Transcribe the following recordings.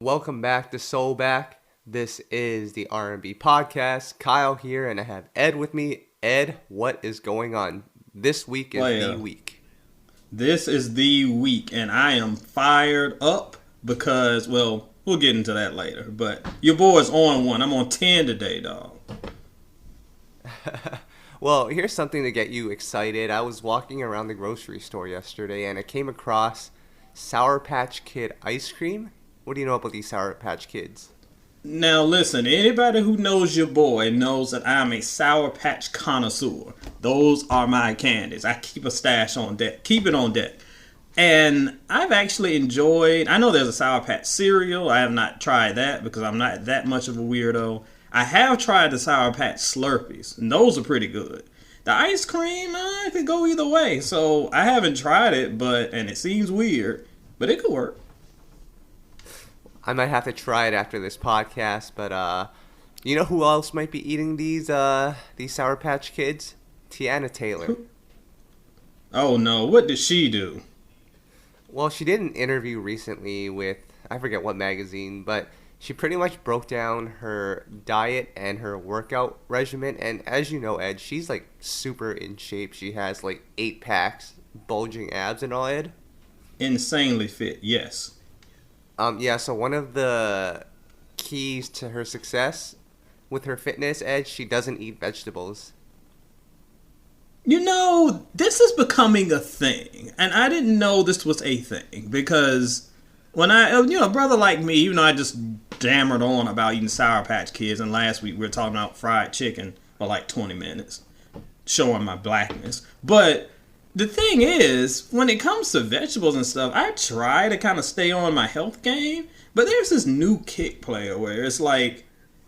Welcome back to SoulBack. This is the R&B podcast. Kyle here, and I have Ed with me. Ed, what is going on? This week is the week. This is the week, and I am fired up because, well, we'll get into that later. But your boy's on one. I'm on 10 today, dog. Well, here's something to get you excited. I was walking around the grocery store yesterday, and I came across Sour Patch Kid ice cream. What do you know about these Sour Patch Kids? Now, listen, anybody who knows your boy knows that I'm a Sour Patch connoisseur. Those are my candies. I keep a stash on deck. Keep it on deck. And I've actually enjoyed, I know there's a Sour Patch cereal. I have not tried that because I'm not that much of a weirdo. I have tried the Sour Patch Slurpees, and those are pretty good. The ice cream, it could go either way. So I haven't tried it, and it seems weird, but it could work. I might have to try it after this podcast, but you know who else might be eating these Sour Patch Kids? Teyana Taylor. Oh no, what did she do? Well, she did an interview recently with, I forget what magazine, but she pretty much broke down her diet and her workout regimen. And as you know, Ed, she's like super in shape. She has like 8 packs, bulging abs and all, Ed. Insanely fit, yes. Yeah, so one of the keys to her success with her fitness, Ed, she doesn't eat vegetables. You know, this is becoming a thing. And I didn't know this was a thing. Because when a brother like me, I just jammered on about eating Sour Patch Kids. And last week we were talking about fried chicken for like 20 minutes. Showing my blackness. But the thing is, when it comes to vegetables and stuff, I try to kind of stay on my health game. But there's this new kick player where it's like,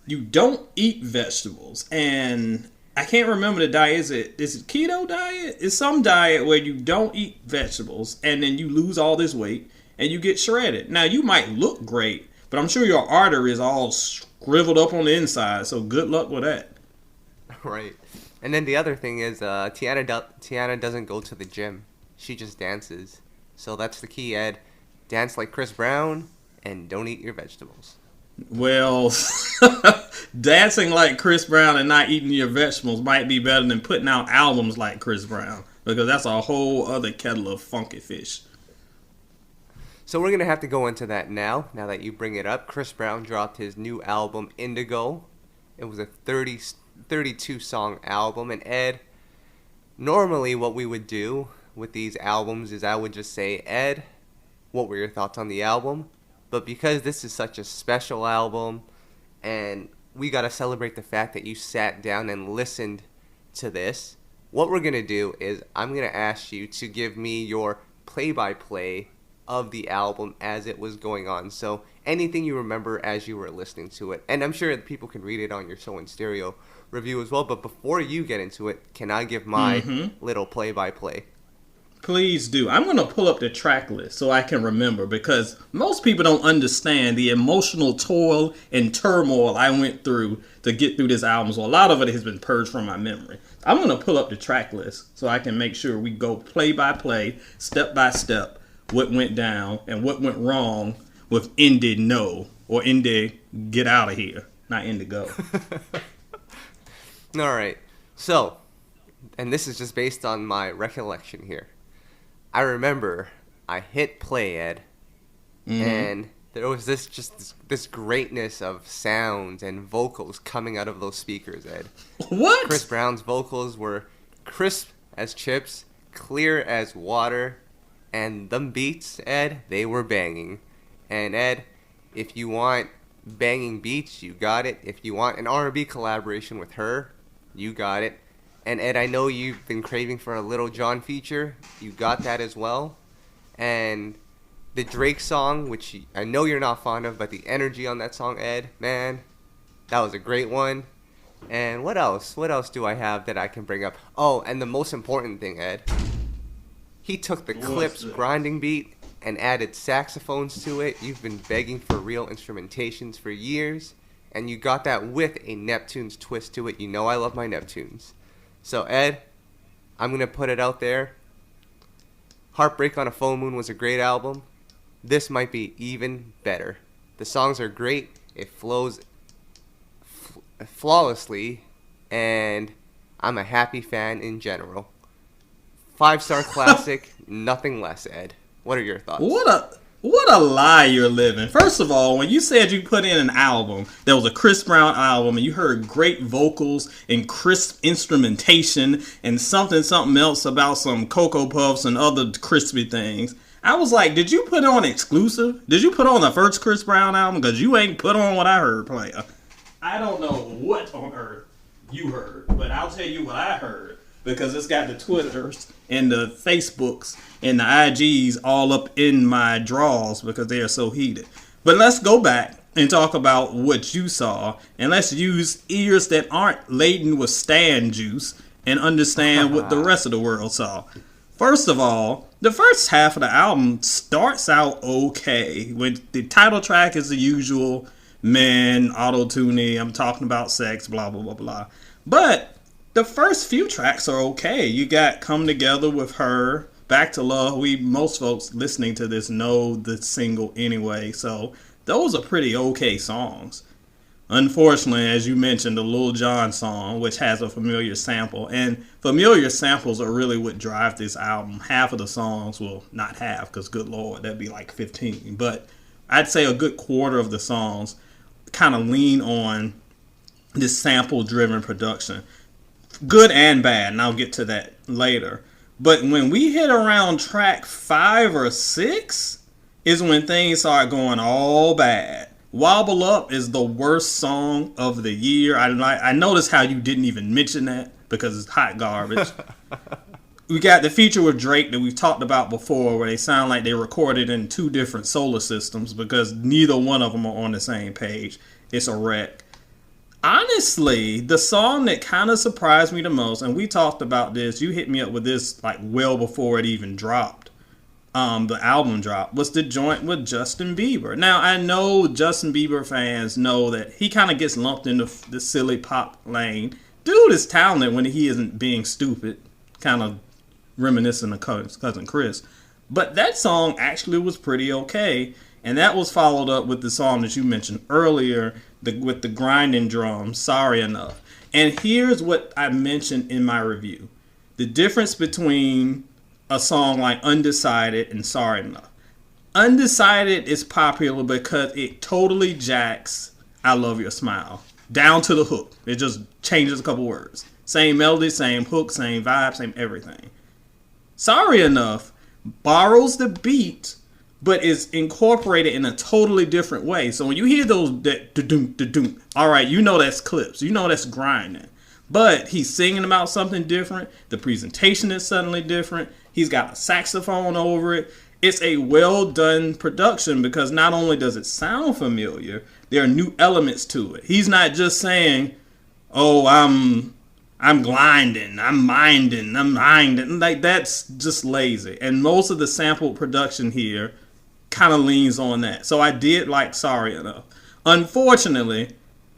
you don't eat vegetables. And I can't remember the diet. Is it keto diet? It's some diet where you don't eat vegetables and then you lose all this weight and you get shredded. Now, you might look great, but I'm sure your artery is all shriveled up on the inside. So good luck with that. Right. And then the other thing is, Teyana doesn't go to the gym. She just dances. So that's the key, Ed. Dance like Chris Brown, and don't eat your vegetables. Well, dancing like Chris Brown and not eating your vegetables might be better than putting out albums like Chris Brown. Because that's a whole other kettle of funky fish. So we're going to have to go into that now that you bring it up. Chris Brown dropped his new album, Indigo. It was a 32-song album. And Ed, normally what we would do with these albums is I would just say, Ed, what were your thoughts on the album? But because this is such a special album and we got to celebrate the fact that you sat down and listened to this, what we're going to do is I'm going to ask you to give me your play-by-play of the album as it was going on. So anything you remember as you were listening to it. And I'm sure that people can read it on your Soul in Stereo review as well. But before you get into it, can I give my little play-by-play? Please do. I'm going to pull up the track list so I can remember, because most people don't understand the emotional toil and turmoil I went through to get through this album. So a lot of it has been purged from my memory. I'm going to pull up the track list so I can make sure we go play by play, step by step, what went down and what went wrong with Indigo, or Indy, get out of here, not Indigo. All right. So, and this is just based on my recollection here. I remember I hit play, Ed, and there was this greatness of sounds and vocals coming out of those speakers, Ed. What? Chris Brown's vocals were crisp as chips, clear as water, and them beats, Ed, they were banging. And Ed, if you want banging beats, you got it. If you want an R&B collaboration with her, you got it. And Ed, I know you've been craving for a Little John feature. You got that as well. And the Drake song, which I know you're not fond of, but the energy on that song, Ed, man, that was a great one. And what else? What else do I have that I can bring up? Oh, and the most important thing, Ed, he took the Clips grinding beat and added saxophones to it. You've been begging for real instrumentations for years, and you got that with a Neptune's twist to it. You know I love my Neptunes. So, Ed, I'm going to put it out there. Heartbreak on a Full Moon was a great album. This might be even better. The songs are great. It flows flawlessly, and I'm a happy fan in general. 5-star classic, nothing less, Ed. What are your thoughts? What a lie you're living. First of all, when you said you put in an album, there was a Chris Brown album, and you heard great vocals and crisp instrumentation and something else about some Cocoa Puffs and other crispy things. I was like, did you put on exclusive? Did you put on the first Chris Brown album? Because you ain't put on what I heard, player. I don't know what on earth you heard, but I'll tell you what I heard. Because it's got the Twitters and the Facebooks and the IGs all up in my drawers because they are so heated. But let's go back and talk about what you saw. And let's use ears that aren't laden with Stan juice and understand what the rest of the world saw. First of all, the first half of the album starts out okay. When the title track is the usual, men, auto-tuning, I'm talking about sex, blah, blah, blah, blah. But the first few tracks are okay. You got Come Together with Her, Back to Love. Most folks listening to this know the single anyway, so those are pretty okay songs. Unfortunately, as you mentioned, the Lil Jon song, which has a familiar sample, and familiar samples are really what drive this album. Half of the songs, well, not half, because good lord, that'd be like 15, but I'd say a good quarter of the songs kind of lean on this sample-driven production. Good and bad, and I'll get to that later. But when we hit around track 5 or 6 is when things start going all bad. Wobble Up is the worst song of the year. I noticed how you didn't even mention that because it's hot garbage. We got the feature with Drake that we've talked about before where they sound like they recorded in 2 different solar systems because neither one of them are on the same page. It's a wreck. Honestly, the song that kind of surprised me the most, and we talked about this, you hit me up with this like well before it even dropped, the album dropped, was the joint with Justin Bieber. Now, I know Justin Bieber fans know that he kind of gets lumped into the silly pop lane. Dude is talented when he isn't being stupid, kind of reminiscent of Cousin Chris. But that song actually was pretty okay, and that was followed up with the song that you mentioned earlier, with the grinding drums, Sorry Enough. And here's what I mentioned in my review. The difference between a song like Undecided and Sorry Enough. Undecided is popular because it totally jacks I Love Your Smile. Down to the hook. It just changes a couple words. Same melody, same hook, same vibe, same everything. Sorry Enough borrows the beat but is incorporated in a totally different way. So when you hear those, da-doom, all right, you know that's clips. You know that's grinding. But he's singing about something different. The presentation is suddenly different. He's got a saxophone over it. It's a well-done production because not only does it sound familiar, there are new elements to it. He's not just saying, oh, I'm gliding, I'm minding. Like, that's just lazy. And most of the sample production here kind of leans on that. So I did like Sorry Enough. Unfortunately,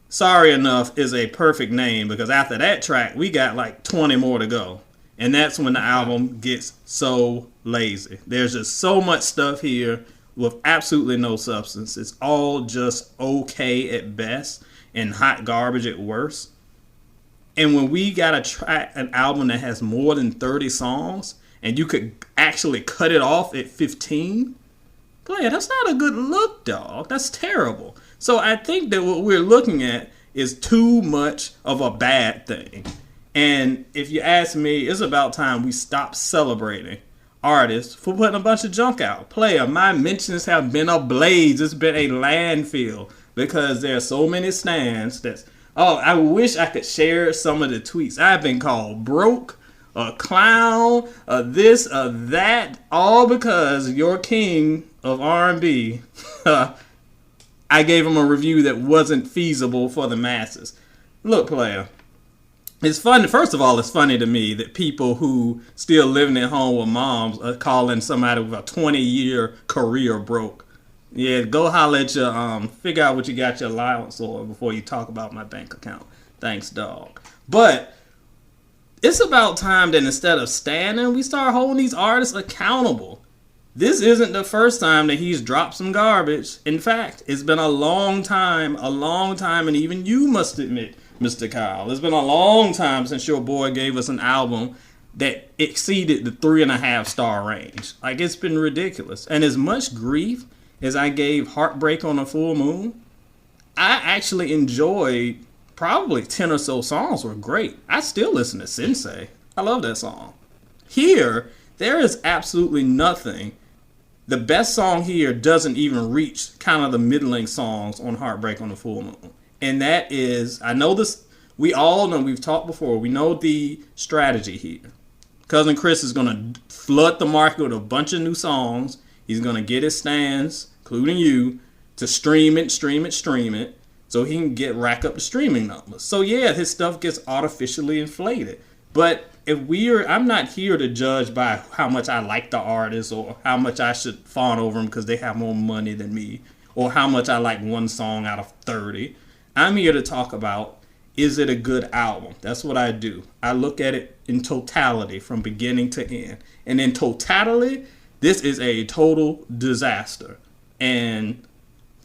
Sorry Enough is a perfect name because after that track, we got like 20 more to go. And that's when the album gets so lazy. There's just so much stuff here with absolutely no substance. It's all just okay at best and hot garbage at worst. And when we got an album that has more than 30 songs and you could actually cut it off at 15, boy, that's not a good look, dog. That's terrible. So I think that what we're looking at is too much of a bad thing. And if you ask me, it's about time we stop celebrating artists for putting a bunch of junk out. Player, my mentions have been ablaze. It's been a landfill because there are so many stands that's, oh, I wish I could share some of the tweets. I've been called broke, a clown, a this, a that, all because your king of R&B, I gave him a review that wasn't feasible for the masses. Look, player, it's funny. First of all, it's funny to me that people who still living at home with moms are calling somebody with a 20-year career broke. Yeah, go holler at your, figure out what you got your allowance on before you talk about my bank account. Thanks, dog. But it's about time that instead of standing, we start holding these artists accountable. this isn't the first time that he's dropped some garbage. In fact, it's been a long time, and even you must admit, Mr. Kyle, it's been a long time since your boy gave us an album that exceeded the 3.5 star range. Like, it's been ridiculous. And as much grief as I gave Heartbreak on a Full Moon, I actually enjoyed probably 10 or so songs were great. I still listen to Sensei. I love that song. Here, there is absolutely nothing. The best song here doesn't even reach kind of the middling songs on Heartbreak on the Full Moon. And that is, I know this, we all know, we've talked before, we know the strategy here. Cousin Chris is going to flood the market with a bunch of new songs. He's going to get his stands, including you, to stream it, so he can rack up the streaming numbers. So yeah, his stuff gets artificially inflated. But I'm not here to judge by how much I like the artist or how much I should fawn over them because they have more money than me, or how much I like one song out of 30. I'm here to talk about, is it a good album? That's what I do. I look at it in totality from beginning to end. And in totality, this is a total disaster. And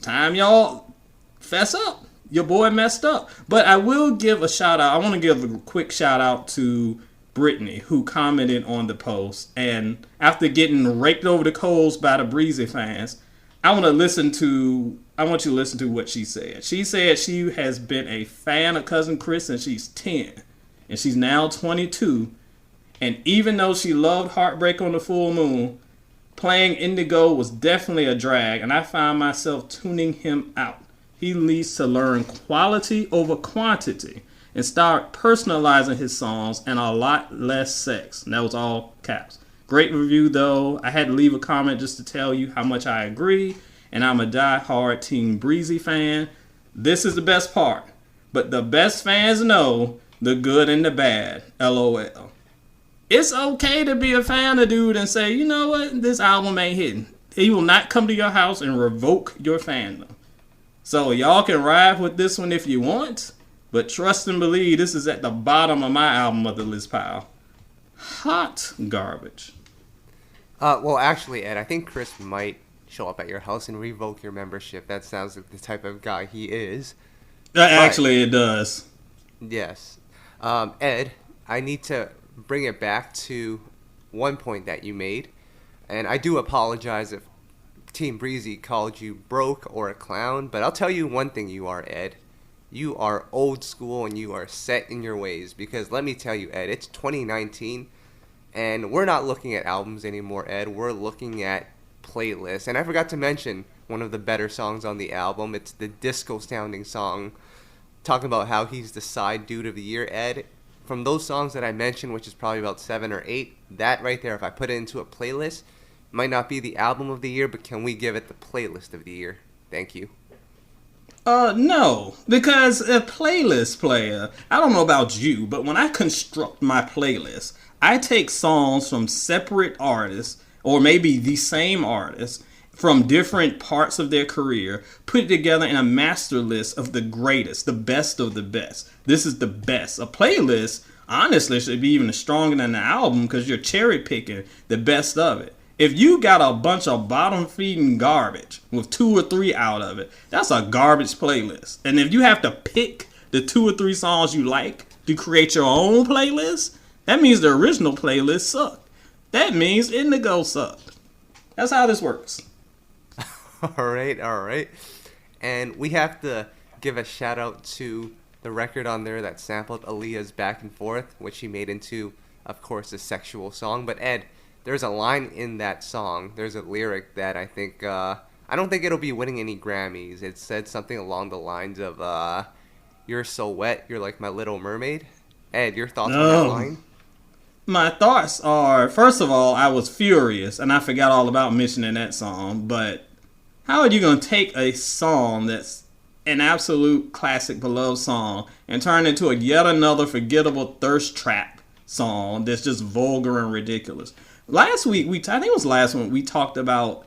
time y'all fess up. Your boy messed up. But I will give a shout out. I want to give a quick shout out to Brittany, who commented on the post. And after getting raked over the coals by the Breezy fans, I want you to listen to what she said. She said she has been a fan of Cousin Chris since she's 10. And she's now 22. And even though she loved Heartbreak on the Full Moon, playing Indigo was definitely a drag. And I found myself tuning him out. He needs to learn quality over quantity and start personalizing his songs and a lot less sex. And that was all caps. Great review, though. I had to leave a comment just to tell you how much I agree. And I'm a die-hard Team Breezy fan. This is the best part. But the best fans know the good and the bad. LOL. It's okay to be a fan of dude and say, you know what? This album ain't hitting. He will not come to your house and revoke your fandom. So y'all can ride with this one if you want. But trust and believe, this is at the bottom of my album of the list pile. Hot garbage. Well, actually, Ed, I think Chris might show up at your house and revoke your membership. That sounds like the type of guy he is. Actually, it does. Yes. Ed, I need to bring it back to one point that you made. And I do apologize if Team Breezy called you broke or a clown. But I'll tell you one thing you are, Ed. You are old school and you are set in your ways. Because let me tell you, Ed, it's 2019. And we're not looking at albums anymore, Ed. We're looking at playlists. And I forgot to mention one of the better songs on the album. It's the disco-sounding song talking about how he's the side dude of the year, Ed. From those songs that I mentioned, which is probably about 7 or 8, that right there, if I put it into a playlist, might not be the album of the year, but can we give it the playlist of the year? Thank you. No, because a playlist player, I don't know about you, but when I construct my playlist, I take songs from separate artists, or maybe the same artist, from different parts of their career, put it together in a master list of the greatest, the best of the best. This is the best. A playlist, honestly, should be even stronger than the album because you're cherry picking the best of it. If you got a bunch of bottom feeding garbage with 2 or 3 out of it, that's a garbage playlist. And if you have to pick the 2 or 3 songs you like to create your own playlist, that means the original playlist sucked. That means Indigo sucked. That's how this works. All right. And we have to give a shout out to the record on there that sampled Aaliyah's Back and Forth, which she made into, of course, a sexual song. But Ed, there's a line in that song, there's a lyric that I think, I don't think it'll be winning any Grammys. It said something along the lines of, you're so wet, you're like my little mermaid. Ed, your thoughts on that line? My thoughts are, first of all, I was furious, and I forgot all about mentioning that song, but how are you going to take a song that's an absolute classic, beloved song, and turn it into a yet another forgettable thirst trap song that's just vulgar and ridiculous? Last week, I think it was last one, we talked about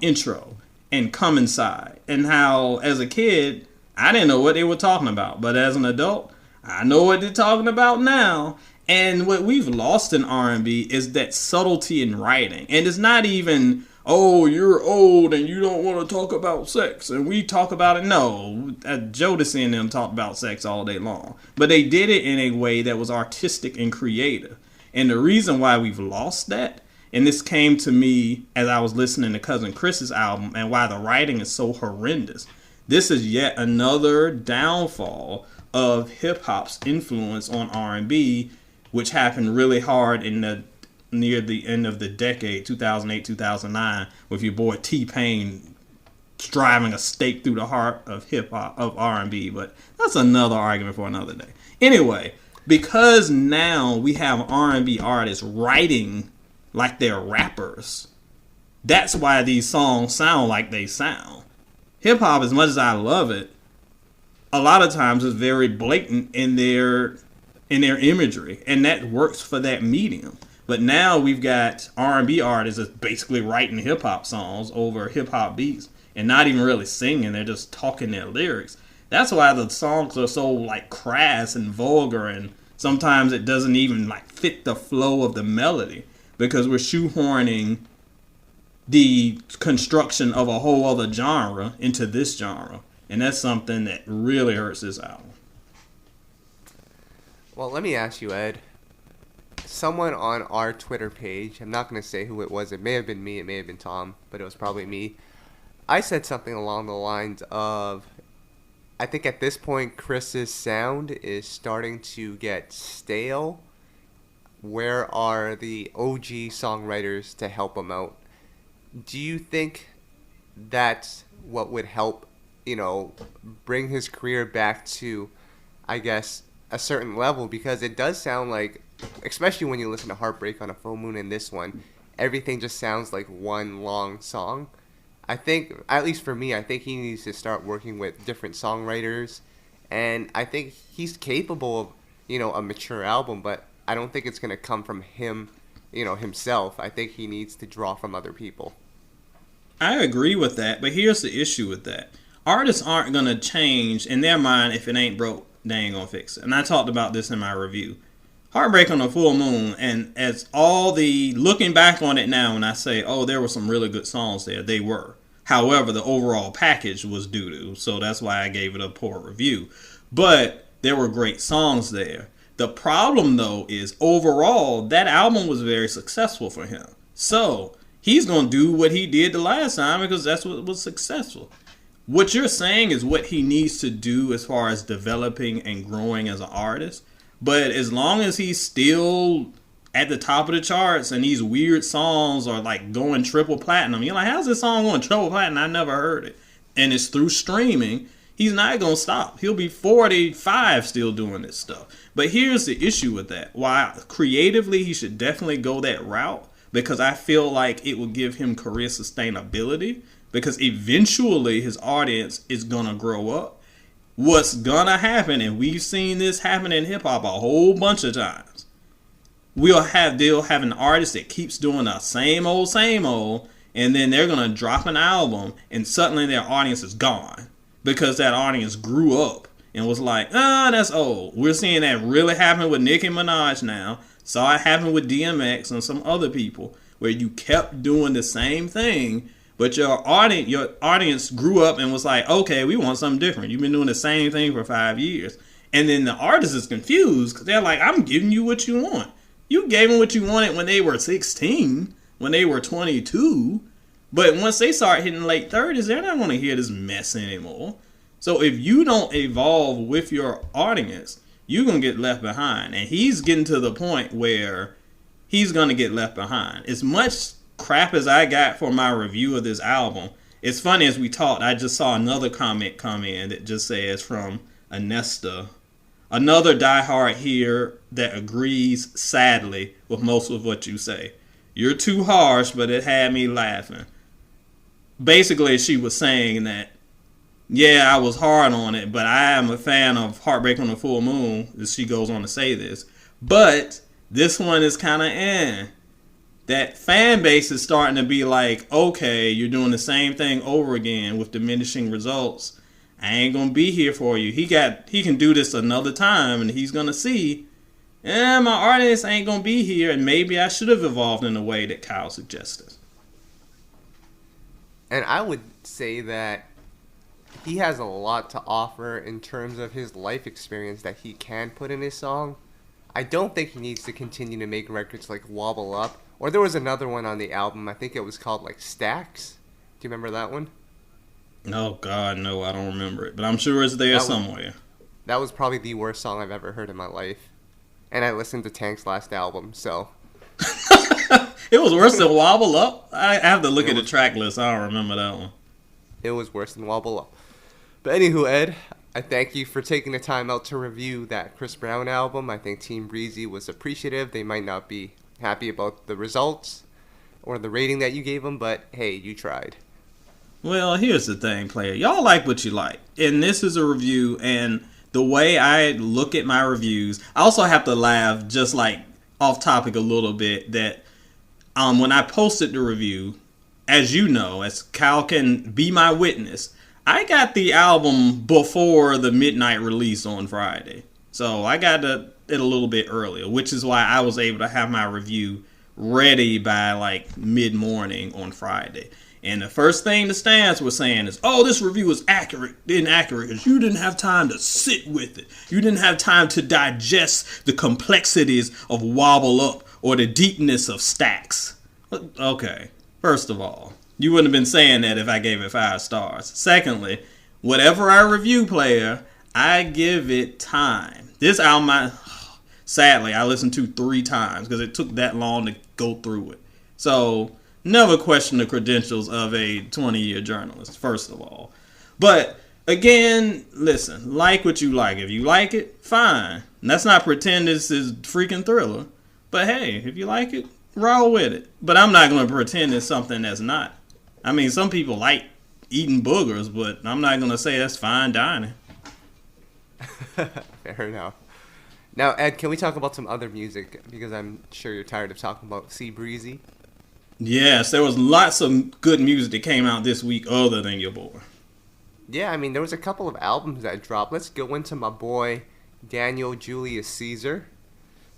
intro and Come Inside, and how, as a kid, I didn't know what they were talking about, but as an adult, I know what they're talking about now. And what we've lost in R&B is that subtlety in writing. And it's not even, oh, you're old and you don't want to talk about sex and we talk about it. No, Jodeci and them talked about sex all day long. But they did it in a way that was artistic and creative. And the reason why we've lost that, and this came to me as I was listening to Cousin Chris's album, and why the writing is so horrendous. This is yet another downfall of hip-hop's influence on R&B, which happened really hard near the end of the decade, 2008, 2009, with your boy T-Pain driving a stake through the heart of hip-hop, of R&B. But that's another argument for another day. Anyway, because now we have R&B artists writing like they're rappers, that's why these songs sound like they sound. Hip-hop, as much as I love it, a lot of times is very blatant in their imagery, and that works for that medium. But now we've got R&B artists that's basically writing hip-hop songs over hip-hop beats and not even really singing. They're just talking their lyrics. That's why the songs are so like crass and vulgar, and sometimes it doesn't even like fit the flow of the melody, because we're shoehorning the construction of a whole other genre into this genre. And that's something that really hurts this album. Well, let me ask you, Ed. Someone on our Twitter page, I'm not going to say who it was. It may have been me. It may have been Tom. But it was probably me. I said something along the lines of, I think at this point, Chris's sound is starting to get stale. Where are the OG songwriters to help him out? Do you think that's what would help, bring his career back to, I guess, a certain level? Because it does sound like, especially when you listen to Heartbreak on a Full Moon and this one, everything just sounds like one long song. I think, at least for me, I think he needs to start working with different songwriters. And I think he's capable of, a mature album, but I don't think it's going to come from him, himself. I think he needs to draw from other people. I agree with that, but here's the issue with that. Artists aren't going to change in their mind. If it ain't broke, they ain't going to fix it. And I talked about this in my review. Heartbreak on a Full Moon, and as looking back on it now, and I say, oh, there were some really good songs there, they were. However, the overall package was doo-doo, so that's why I gave it a poor review. But there were great songs there. The problem, though, is overall, that album was very successful for him. So he's going to do what he did the last time because that's what was successful. What you're saying is what he needs to do as far as developing and growing as an artist. But as long as he's still at the top of the charts and these weird songs are like going triple platinum, you're like, how's this song going triple platinum? I never heard it. And it's through streaming. He's not going to stop. He'll be 45 still doing this stuff. But here's the issue with that. While creatively he should definitely go that route, because I feel like it will give him career sustainability, because eventually his audience is going to grow up. What's going to happen, and we've seen this happen in hip-hop a whole bunch of times, they'll have an artist that keeps doing the same old, and then they're going to drop an album, and suddenly their audience is gone, because that audience grew up and was like, that's old. We're seeing that really happen with Nicki Minaj now. Saw it happen with DMX and some other people, where you kept doing the same thing, but your audience grew up and was like, okay, we want something different. You've been doing the same thing for 5 years. And then the artist is confused because they're like, I'm giving you what you want. You gave them what you wanted when they were 16, when they were 22. But once they start hitting late 30s, they're not going to hear this mess anymore. So if you don't evolve with your audience, you're going to get left behind. And he's getting to the point where he's going to get left behind. As much crap as I got for my review of this album, it's funny, as we talked, I just saw another comment come in that just says, from Anesta, another diehard here that agrees sadly with most of what you say. You're too harsh, but it had me laughing. Basically, she was saying that, yeah, I was hard on it, but I am a fan of Heartbreak on the Full Moon, as she goes on to say this. But this one is kind of That fan base is starting to be like, okay, you're doing the same thing over again with diminishing results. I ain't going to be here for you. He can do this another time, and he's going to see my artist ain't gonna be here, and maybe I should have evolved in a way that Kyle suggested. And I would say that he has a lot to offer in terms of his life experience that he can put in his song. I don't think he needs to continue to make records like Wobble Up. Or there was another one on the album, I think it was called like Stacks. Do you remember that one? Oh, God, no, I don't remember it. But I'm sure it's there somewhere. That was probably the worst song I've ever heard in my life. And I listened to Tank's last album, so... It was worse than Wobble Up? I have to look at the track list. I don't remember that one. It was worse than Wobble Up. But anywho, Ed, I thank you for taking the time out to review that Chris Brown album. I think Team Breezy was appreciative. They might not be happy about the results or the rating that you gave them, but hey, you tried. Well, here's the thing, player. Y'all like what you like. And this is a review, and the way I look at my reviews, I also have to laugh, just like off topic a little bit, that when I posted the review, as you know, as Kyle can be my witness, I got the album before the midnight release on Friday. So I got it a little bit earlier, which is why I was able to have my review ready by like mid-morning on Friday. And the first thing the stands were saying is, oh, this review is inaccurate because you didn't have time to sit with it. You didn't have time to digest the complexities of Wobble Up or the deepness of Stacks. Okay, first of all, you wouldn't have been saying that if I gave it 5 stars. Secondly, whatever I review, player, I give it time. This album, sadly, I listened to 3 times because it took that long to go through it. So... never question the credentials of a 20-year journalist, first of all. But, again, listen, like what you like. If you like it, fine. And let's not pretend this is freaking Thriller. But, hey, if you like it, roll with it. But I'm not going to pretend it's something that's not. I mean, some people like eating boogers, but I'm not going to say that's fine dining. Fair enough. Now, Ed, can we talk about some other music? Because I'm sure you're tired of talking about Sea Breezy. Yes, there was lots of good music that came out this week other than your boy. Yeah, I mean, there was a couple of albums that dropped. Let's go into my boy, Daniel Julius Caesar,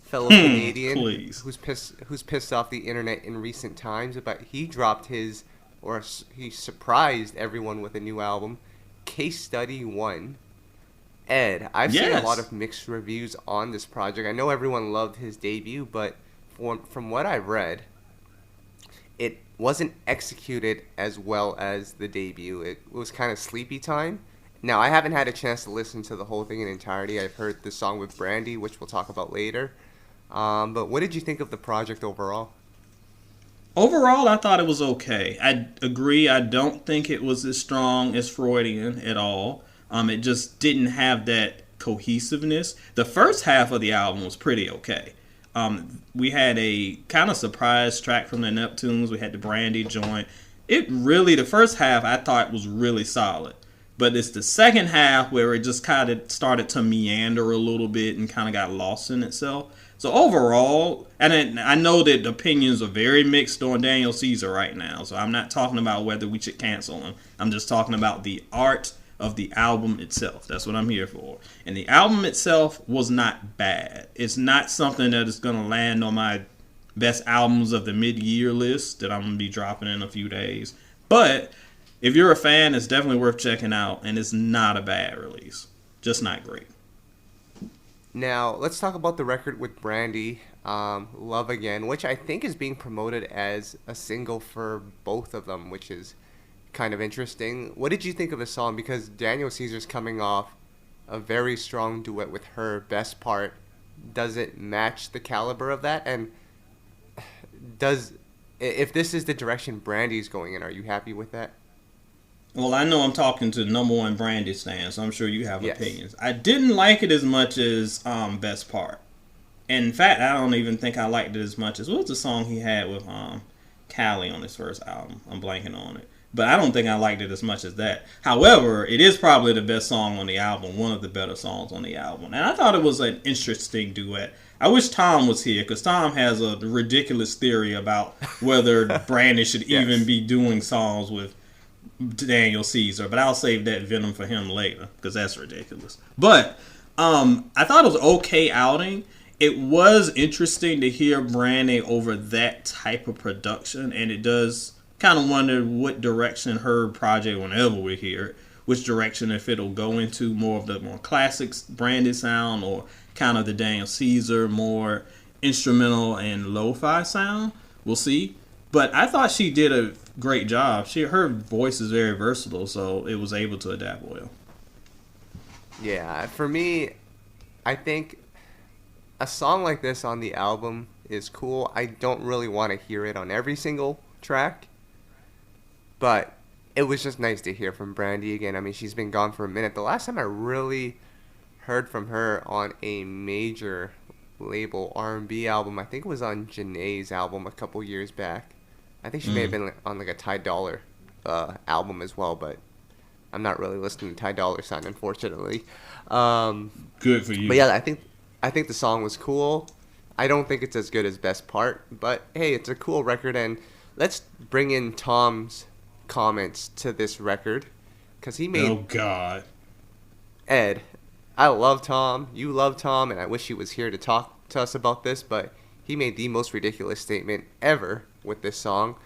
fellow Canadian, who's pissed off the internet in recent times. But he dropped he surprised everyone with a new album, Case Study 1. Ed, I've seen a lot of mixed reviews on this project. I know everyone loved his debut, but from what I've read, it wasn't executed as well as the debut. It was kind of sleepy time. Now, I haven't had a chance to listen to the whole thing in entirety. I've heard the song with Brandy, which we'll talk about later. But what did you think of the project overall? Overall, I thought it was okay. I agree. I don't think it was as strong as Freudian at all. It just didn't have that cohesiveness. The first half of the album was pretty okay. We had a kind of surprise track from the Neptunes. We had the Brandy joint. The first half I thought was really solid. But it's the second half where it just kind of started to meander a little bit and kind of got lost in itself. So overall, and I know that opinions are very mixed on Daniel Caesar right now. So I'm not talking about whether we should cancel him. I'm just talking about the art of the album itself. That's what I'm here for. And the album itself was not bad. It's not something that is going to land on my best albums of the mid-year list that I'm going to be dropping in a few days. But if you're a fan, it's definitely worth checking out, and it's not a bad release. Just not great. Now, let's talk about the record with Brandy, Love Again, which I think is being promoted as a single for both of them, which is kind of interesting. What did you think of the song? Because Daniel Caesar's coming off a very strong duet with H.E.R. Best Part. Does it match the caliber of that? And if this is the direction Brandy's going in, are you happy with that? Well, I know I'm talking to the number one Brandy stan, so I'm sure you have opinions. I didn't like it as much as Best Part. And in fact, I don't even think I liked it as much as, what was the song he had with Callie on his first album? I'm blanking on it. But I don't think I liked it as much as that. However, it is probably the best song on the album, one of the better songs on the album. And I thought it was an interesting duet. I wish Tom was here, because Tom has a ridiculous theory about whether Brandy should even be doing songs with Daniel Caesar. But I'll save that venom for him later, because that's ridiculous. But I thought it was an okay outing. it was interesting to hear Brandy over that type of production, and it does kind of wonder what direction her project, whenever we hear it, which direction, if it'll go into more of the more classic Brandy sound or kind of the Daniel Caesar, more instrumental and lo-fi sound. We'll see. But I thought she did a great job. Her voice is very versatile, so it was able to adapt well. Yeah, for me, I think a song like this on the album is cool. I don't really want to hear it on every single track, but it was just nice to hear from Brandy again. I mean, she's been gone for a minute. The last time I really heard from her on a major label R&B album, I think it was on Janae's album a couple years back. I think she may have been on like a Ty Dolla album as well, but I'm not really listening to Ty Dolla $ign, unfortunately. Good for you. But yeah, I think the song was cool. I don't think it's as good as Best Part, but hey, it's a cool record, and let's bring in Tom's comments to this record, because he made... Oh, God. Ed, I love Tom, you love Tom, and I wish he was here to talk to us about this, but he made the most ridiculous statement ever with this song.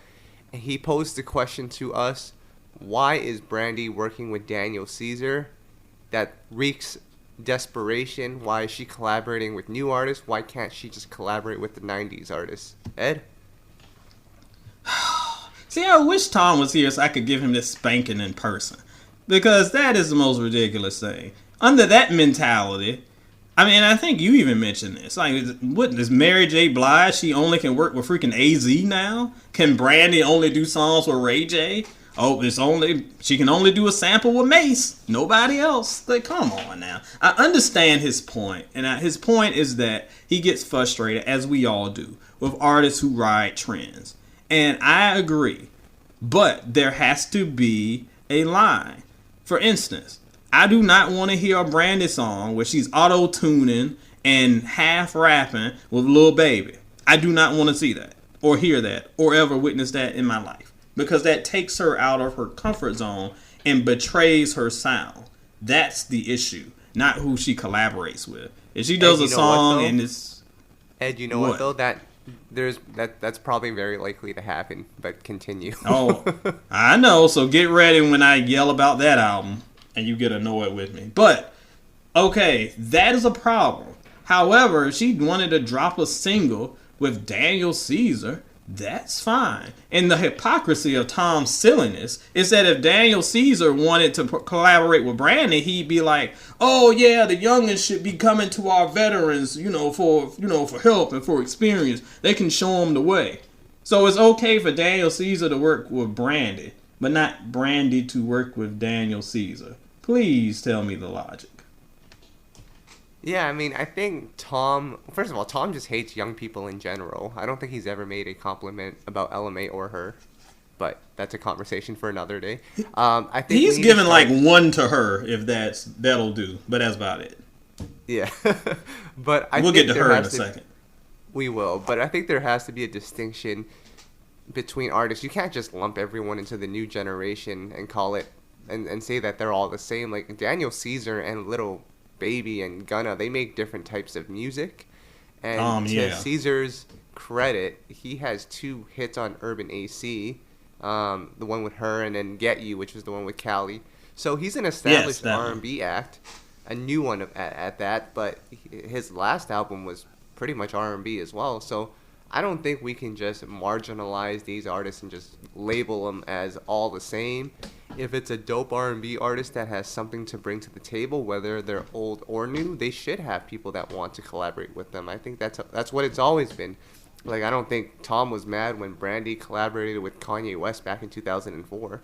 And he posed the question to us, why is Brandy working with Daniel Caesar? That reeks desperation. Why is she collaborating with new artists? Why can't she just collaborate with the 90s artists? Ed? See, I wish Tom was here so I could give him this spanking in person. Because that is the most ridiculous thing. Under that mentality, I mean, I think you even mentioned this. Like, what is Mary J. Blige? She only can work with freaking AZ now? Can Brandy only do songs with Ray J? Oh, she can only do a sample with Mace. Nobody else. Like, come on now. I understand his point. And his point is that he gets frustrated, as we all do, with artists who ride trends. And I agree. But there has to be a line. For instance, I do not want to hear a Brandy song where she's auto-tuning and half-rapping with Lil Baby. I do not want to see that, or hear that, or ever witness that in my life. Because that takes her out of her comfort zone and betrays her sound. That's the issue, not who she collaborates with. If she does a song and it's... Ed, you know what though? That's probably very likely to happen, but continue. Oh, I know, so get ready when I yell about that album and you get annoyed with me. But, okay, that is a problem. However, if she wanted to drop a single with Daniel Caesar, that's fine. And the hypocrisy of Tom's silliness is that if Daniel Caesar wanted to collaborate with Brandy, he'd be like, "Oh yeah, the youngins should be coming to our veterans, for help and for experience. They can show them the way." So it's okay for Daniel Caesar to work with Brandy, but not Brandy to work with Daniel Caesar. Please tell me the logic. Yeah, I mean, I think Tom... First of all, Tom just hates young people in general. I don't think he's ever made a compliment about LMA or her. But that's a conversation for another day. I think he's given like one to her, if that'll do. But that's about it. Yeah. But we'll get to her in a second. We will. But I think there has to be a distinction between artists. You can't just lump everyone into the new generation and call it... And say that they're all the same. Like, Daniel Caesar and Little Baby and Gunna, they make different types of music. And to Caesar's credit, he has 2 hits on Urban AC. The one with her, and then Get You, which was the one with Cali. So he's an established R&B act, a new one at that, but his last album was pretty much R&B as well. So I don't think we can just marginalize these artists and just label them as all the same. If it's a dope R&B artist that has something to bring to the table, whether they're old or new, they should have people that want to collaborate with them. I think that's what it's always been. Like, I don't think Tom was mad when Brandy collaborated with Kanye West back in 2004.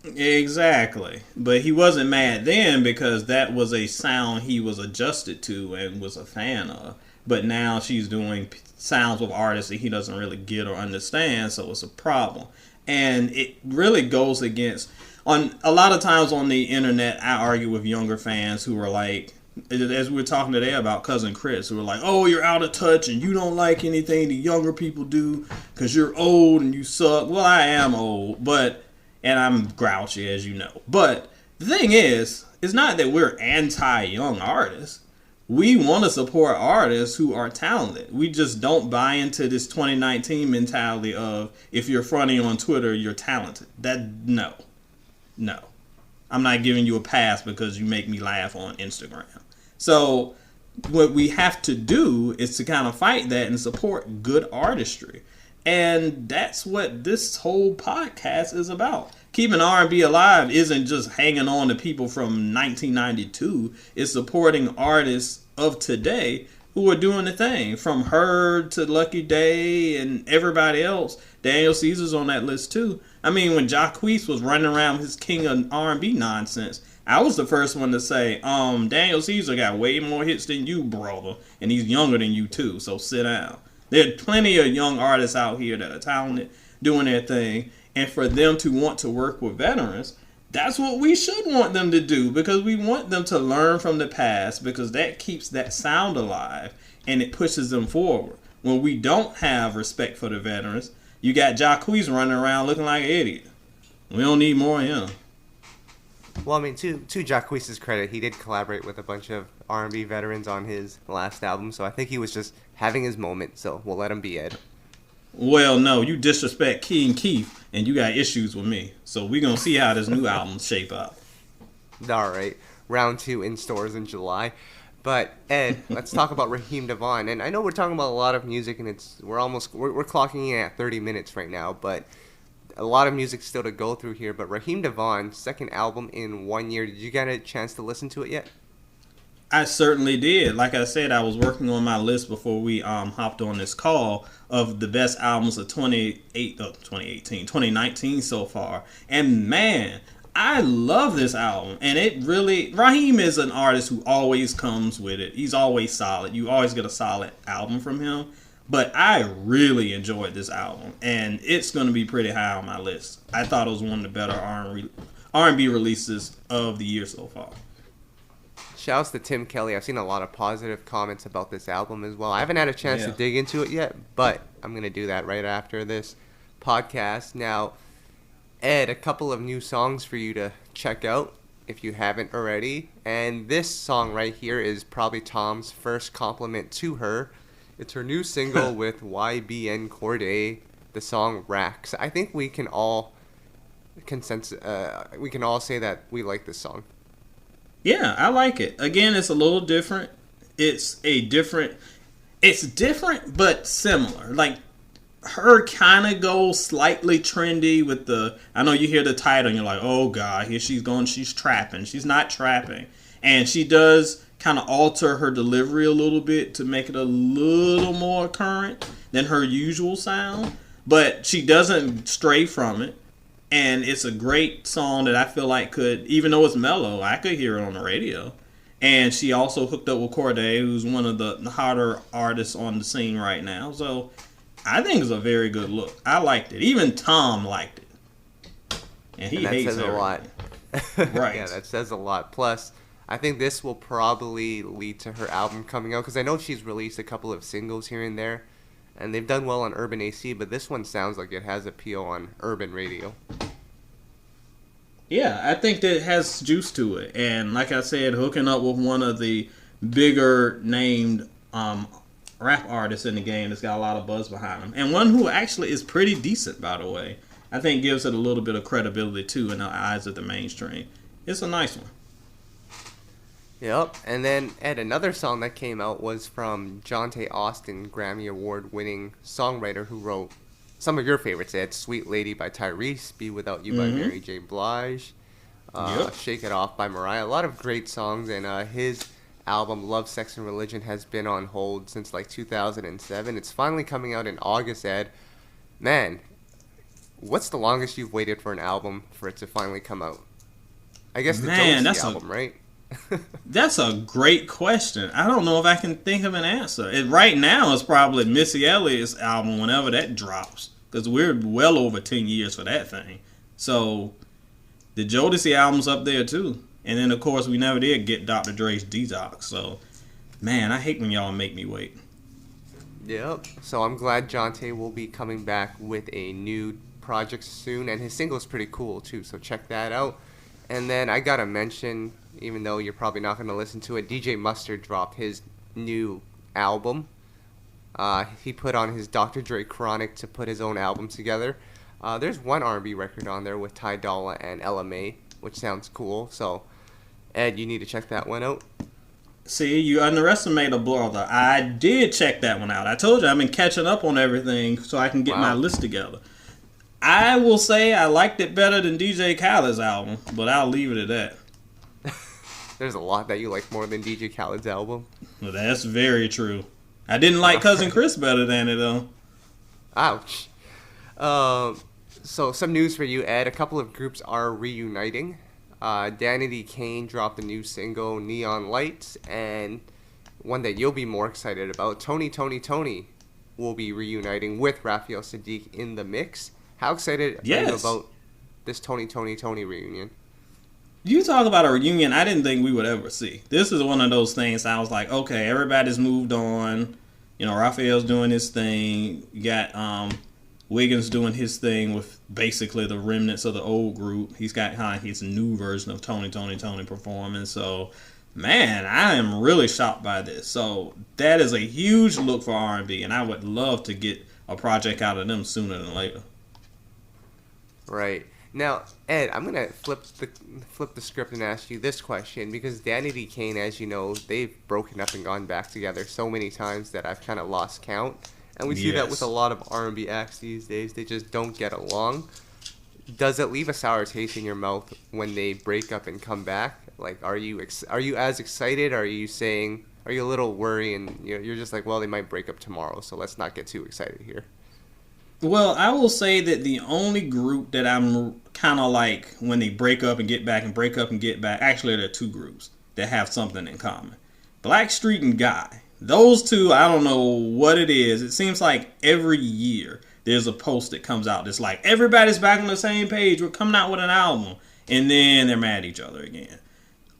Exactly. But he wasn't mad then because that was a sound he was adjusted to and was a fan of. But now she's doing sounds with artists that he doesn't really get or understand, so it's a problem. And it really goes against... A lot of times on the internet, I argue with younger fans who are like, as we were talking today about Cousin Chris, who are like, "Oh, you're out of touch and you don't like anything the younger people do because you're old and you suck." Well, I am old, and I'm grouchy, as you know. But the thing is, it's not that we're anti-young artists. We want to support artists who are talented. We just don't buy into this 2019 mentality of if you're fronting on Twitter, you're talented. No. I'm not giving you a pass because you make me laugh on Instagram. So what we have to do is to kind of fight that and support good artistry. And that's what this whole podcast is about. Keeping R&B alive isn't just hanging on to people from 1992. It's supporting artists of today who are doing the thing. From H.E.R. to Lucky Day and everybody else. Daniel Caesar's on that list too. I mean, when Jacquees was running around with his king of R&B nonsense, I was the first one to say, Daniel Caesar got way more hits than you, brother. And he's younger than you too, so sit down. There are plenty of young artists out here that are talented, doing their thing. And for them to want to work with veterans, that's what we should want them to do, because we want them to learn from the past, because that keeps that sound alive and it pushes them forward. When we don't have respect for the veterans, you got Jacquees running around looking like an idiot. We don't need more of him. Well, I mean, to Jacquees' credit, he did collaborate with a bunch of R&B veterans on his last album, so I think he was just having his moment, so we'll let him be, Ed. Well, no, you disrespect King Keith, and you got issues with me. So we're going to see how this new album shape up. All right. Round 2 in stores in July. But, Ed, let's talk about Raheem DeVaughn. And I know we're talking about a lot of music, and we're clocking in at 30 minutes right now, but a lot of music still to go through here. But Raheem DeVaughn, second album in 1 year. Did you get a chance to listen to it yet? I certainly did. Like I said, I was working on my list before we hopped on this call of the best albums of 2019 so far. And man, I love this album. And it really, Raheem is an artist who always comes with it. He's always solid. You always get a solid album from him. But I really enjoyed this album. And it's going to be pretty high on my list. I thought it was one of the better R&B releases of the year so far. Shouts to Tim Kelly. I've seen a lot of positive comments about this album as well. I haven't had a chance to dig into it yet, but I'm going to do that right after this podcast. Now, Ed, a couple of new songs for you to check out if you haven't already. And this song right here is probably Tom's first compliment to her. It's her new single with YBN Cordae, the song Racks. I think we can all say that we like this song. Yeah, I like it. Again, it's a little different. It's different, but similar. Like, her kind of goes slightly trendy with I know you hear the title and you're like, oh God, here she's going, she's trapping. She's not trapping. And she does kind of alter her delivery a little bit to make it a little more current than her usual sound. But she doesn't stray from it. And it's a great song that I feel like could, even though it's mellow, I could hear it on the radio. And she also hooked up with Cordae, who's one of the hotter artists on the scene right now. So I think it's a very good look. I liked it. Even Tom liked it. And he hates says a lot. Right. Yeah, that says a lot. Plus, I think this will probably lead to her album coming out, because I know she's released a couple of singles here and there. And they've done well on Urban AC, but this one sounds like it has appeal on urban radio. Yeah, I think that it has juice to it. And like I said, hooking up with one of the bigger named rap artists in the game that's got a lot of buzz behind him. And one who actually is pretty decent, by the way. I think gives it a little bit of credibility, too, in the eyes of the mainstream. It's a nice one. Yep, and then, Ed, another song that came out was from Johnta Austin, Grammy Award-winning songwriter who wrote some of your favorites, Ed. Sweet Lady by Tyrese, Be Without You by Mary J. Blige, Shake It Off by Mariah. A lot of great songs, and his album, Love, Sex, and Religion, has been on hold since, 2007. It's finally coming out in August, Ed. Man, what's the longest you've waited for an album for it to finally come out? I guess the Jonesy album, right? That's a great question. I don't know if I can think of an answer. Right now, it's probably Missy Elliott's album whenever that drops, because we're well over 10 years for that thing. So the Jodeci album's up there too. And then, of course, we never did get Dr. Dre's Detox. So, man, I hate when y'all make me wait. Yep. So I'm glad Johnta will be coming back with a new project soon. And his single's pretty cool, too. So check that out. And then I got to mention even though you're probably not going to listen to it. DJ Mustard dropped his new album. He put on his Dr. Dre Chronic to put his own album together. There's one R&B record on there with Ty Dolla and LMA, which sounds cool. So, Ed, you need to check that one out. See, you underestimate a brother. I did check that one out. I told you I've been catching up on everything so I can get my list together. I will say I liked it better than DJ Khaled's album, but I'll leave it at that. There's a lot that you like more than DJ Khaled's album. Well, that's very true. I didn't like Cousin Chris better than it, though. Ouch. So some news for you, Ed. A couple of groups are reuniting. Danity Kane dropped a new single, Neon Lights, and one that you'll be more excited about, Tony will be reuniting with Raphael Sadiq in the mix. How excited are you about this Tony reunion? You talk about a reunion I didn't think we would ever see. This is one of those things I was like, okay, everybody's moved on. You know, Raphael's doing his thing. You got Wiggins doing his thing with basically the remnants of the old group. He's got kind of his new version of Tony performing. So, man, I am really shocked by this. So, that is a huge look for R&B, and I would love to get a project out of them sooner than later. Right. Now, Ed, I'm going to flip the script and ask you this question, because Danity Kane, as you know, they've broken up and gone back together so many times that I've kind of lost count. And we see that with a lot of R&B acts these days. They just don't get along. Does it leave a sour taste in your mouth when they break up and come back? Like, are you as excited? Are you a little worried and you're just like, well, they might break up tomorrow, so let's not get too excited here? Well, I will say that the only group that I'm kind of like when they break up and get back and break up and get back, actually there are two groups that have something in common. Blackstreet and Guy. Those two, I don't know what it is. It seems like every year there's a post that comes out that's like, everybody's back on the same page. We're coming out with an album. And then they're mad at each other again.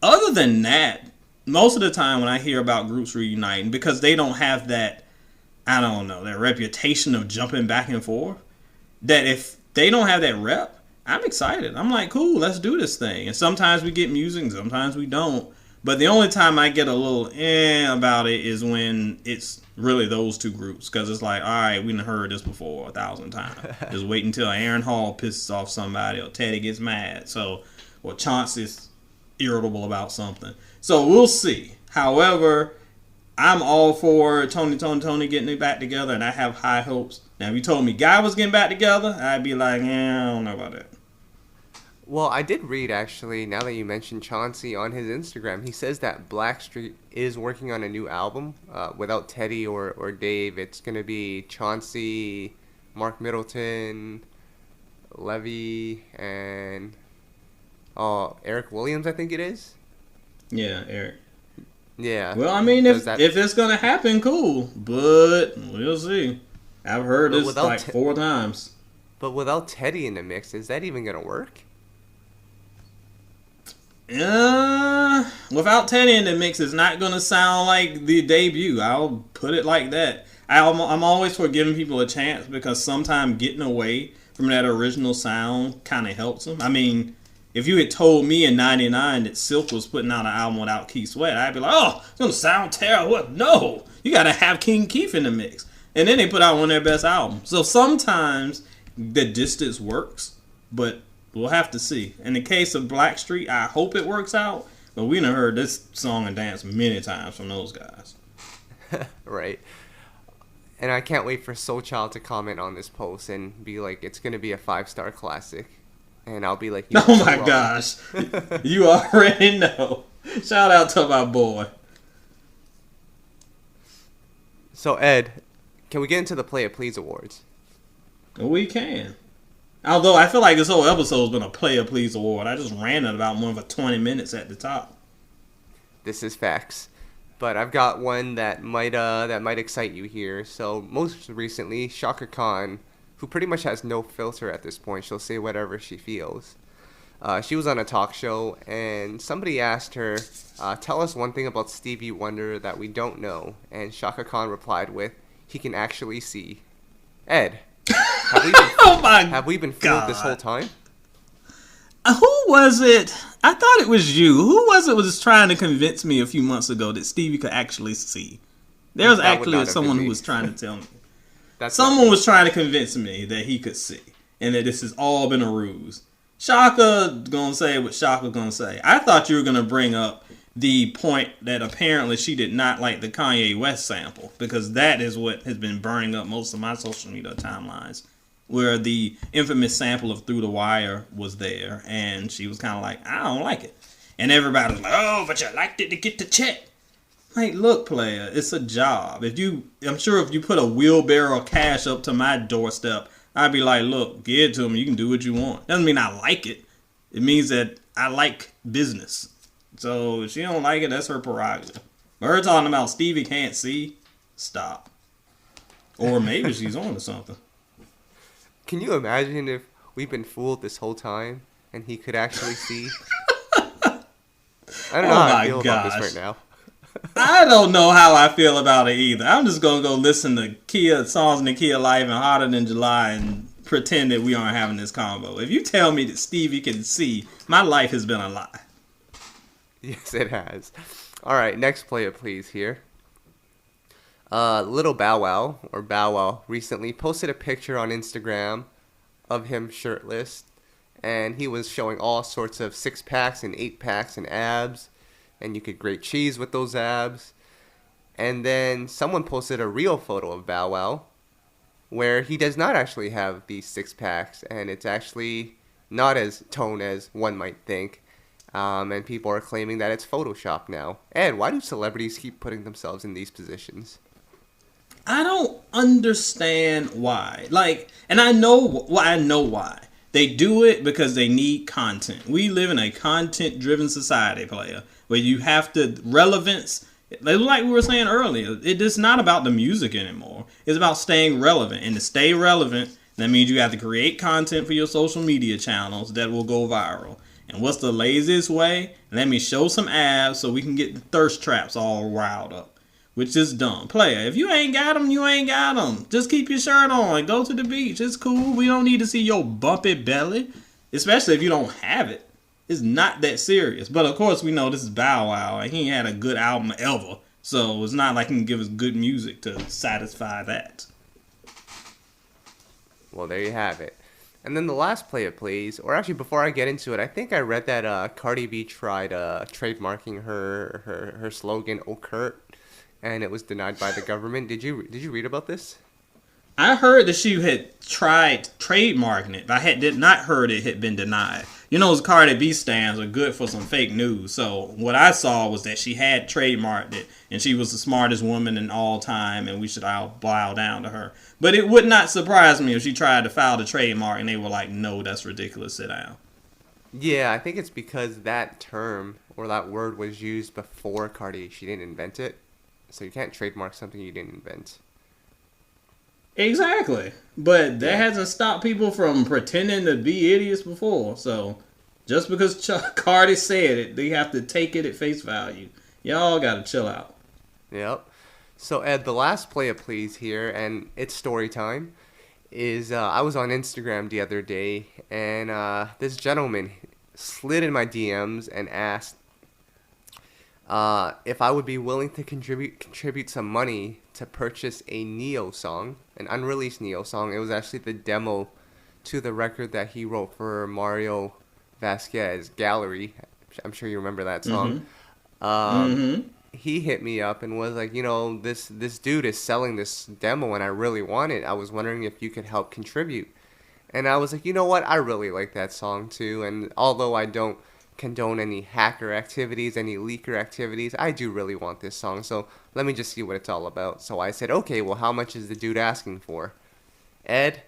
Other than that, most of the time when I hear about groups reuniting, because they don't have that, I don't know, that reputation of jumping back and forth, that if they don't have that rep, I'm excited. I'm like, cool, let's do this thing. And sometimes we get music and sometimes we don't. But the only time I get a little about it is when it's really those two groups. Because it's like, all right, we done heard this before 1,000 times. Just wait until Aaron Hall pisses off somebody or Teddy gets mad. Or Chauncey's irritable about something. So we'll see. However, I'm all for Tony getting it back together. And I have high hopes. Now, if you told me Guy was getting back together, I'd be like, I don't know about that. Well, I did read, actually, now that you mentioned Chauncey, on his Instagram, he says that Blackstreet is working on a new album without Teddy or Dave. It's going to be Chauncey, Mark Middleton, Levy, and Eric Williams, I think it is. Yeah, Eric. Yeah. Well, I mean, if it's going to happen, cool. But we'll see. I've heard this like 4 times. But without Teddy in the mix, is that even going to work? Without Teddy in the mix, it's not going to sound like the debut. I'll put it like that. I'm always for giving people a chance, because sometimes getting away from that original sound kind of helps them. I mean, if you had told me in 99 that Silk was putting out an album without Keith Sweat, I'd be like, oh, it's going to sound terrible. What? No, you got to have King Keith in the mix. And then they put out one of their best albums. So sometimes the distance works, but we'll have to see. In the case of Blackstreet, I hope it works out, but we done heard this song and dance many times from those guys. Right. And I can't wait for Soul Child to comment on this post and be like, it's going to be a 5-star classic. And I'll be like, oh my gosh. You already know. Shout out to my boy. So, Ed, can we get into the Play It Please Awards? We can. Although I feel like this whole episode's been a Play It Please award. I just ranted about one for 20 minutes at the top. This is facts. But I've got one that might excite you here. So most recently, Shaka Khan, who pretty much has no filter at this point, she'll say whatever she feels. She was on a talk show, and somebody asked her, tell us one thing about Stevie Wonder that we don't know. And Shaka Khan replied with, he can actually see. Ed, have we been fooled this whole time? Who was it? I thought it was you. Who was it was trying to convince me a few months ago that Stevie could actually see? There was actually someone who was trying to tell me. Someone was trying to convince me that he could see and that this has all been a ruse. Shaka gonna say what Shaka gonna say. I thought you were gonna bring up the point that apparently she did not like the Kanye West sample, because that is what has been burning up most of my social media timelines, where the infamous sample of Through the Wire was there, and she was kind of like, I don't like it. And everybody was like, oh, but you liked it to get the check. Like, look, player, it's a job. I'm sure if you put a wheelbarrow of cash up to my doorstep, I'd be like, look, give it to me. You can do what you want. Doesn't mean I like it. It means that I like business. So if she don't like it, that's her prerogative. But her talking about Stevie can't see, stop. Or maybe she's on to something. Can you imagine if we've been fooled this whole time and he could actually see? I don't know how I feel about this right now. I don't know how I feel about it either. I'm just going to go listen to Kia songs in the Kia Life and Hotter Than July and pretend that we aren't having this combo. If you tell me that Stevie can see, my life has been a lie. Yes, it has. All right, next player, please, here. Little Bow Wow, or Bow Wow, recently posted a picture on Instagram of him shirtless, and he was showing all sorts of 6-packs and 8-packs and abs, and you could grate cheese with those abs. And then someone posted a real photo of Bow Wow, where he does not actually have these 6-packs, and it's actually not as toned as one might think. And people are claiming that it's Photoshop now. Ed, why do celebrities keep putting themselves in these positions? I don't understand why. And I know why. They do it because they need content. We live in a content-driven society, player, where you have to relevance. Like we were saying earlier, it is not about the music anymore. It's about staying relevant. And to stay relevant, that means you have to create content for your social media channels that will go viral. And what's the laziest way? Let me show some abs so we can get the thirst traps all riled up. Which is dumb. Player, if you ain't got them, you ain't got them. Just keep your shirt on. Go to the beach. It's cool. We don't need to see your bumpy belly. Especially if you don't have it. It's not that serious. But of course we know this is Bow Wow. And he ain't had a good album ever. So it's not like he can give us good music to satisfy that. Well, there you have it. And then the last player, please. Or actually, before I get into it, I think I read that Cardi B tried trademarking her slogan, "Oh Kurt," and it was denied by the government. Did you read about this? I heard that she had tried trademarking it, but I did not heard it had been denied. You know, those Cardi B stands are good for some fake news. So what I saw was that she had trademarked it, and she was the smartest woman in all time, and we should all bow down to her. But it would not surprise me if she tried to file the trademark, and they were like, no, that's ridiculous, sit down. Yeah, I think it's because that term, or that word, was used before Cardi. She didn't invent it. So you can't trademark something you didn't invent. Exactly. But that hasn't stopped people from pretending to be idiots before. So just because Cardi said it, they have to take it at face value. Y'all gotta chill out. Yep. So Ed, the last player please here, and it's story time, is I was on Instagram the other day, and this gentleman slid in my DMs and asked if I would be willing to contribute some money to purchase a Neo song, an unreleased Neo song. It was actually the demo to the record that he wrote for Mario Vasquez, Gallery. I'm sure you remember that song. He hit me up and was like, you know, this dude is selling this demo and I really want it. I was wondering if you could help contribute. And I was like, you know what? I really like that song too. And although I don't condone any hacker activities, any leaker activities, I do really want this song. So let me just see what it's all about. So I said, okay, well, how much is the dude asking for? Ed,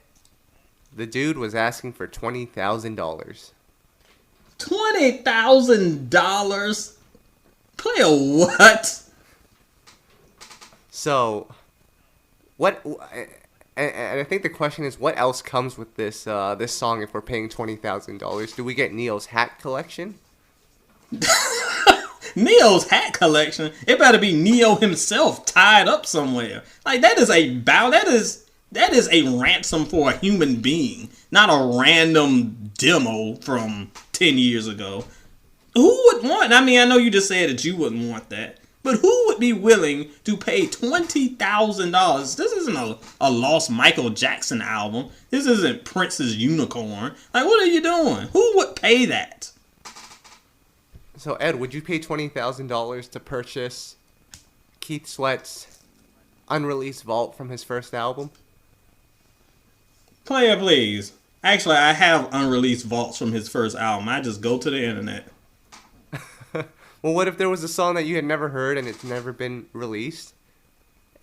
the dude was asking for $20,000. $20,000? Play a what? So, what? And I think the question is, what else comes with this this song if we're paying $20,000? Do we get Neo's hat collection? Neo's hat collection? It better be Neo himself tied up somewhere. Like that is That is a ransom for a human being, not a random demo from 10 years ago. Who would want, I mean, I know you just said that you wouldn't want that, but who would be willing to pay $20,000? This isn't a lost Michael Jackson album. This isn't Prince's Unicorn. Like, what are you doing? Who would pay that? So, Ed, would you pay $20,000 to purchase Keith Sweat's unreleased vault from his first album? Player, please. Actually, I have unreleased vaults from his first album. I just go to the internet. Well, what if there was a song that you had never heard and it's never been released?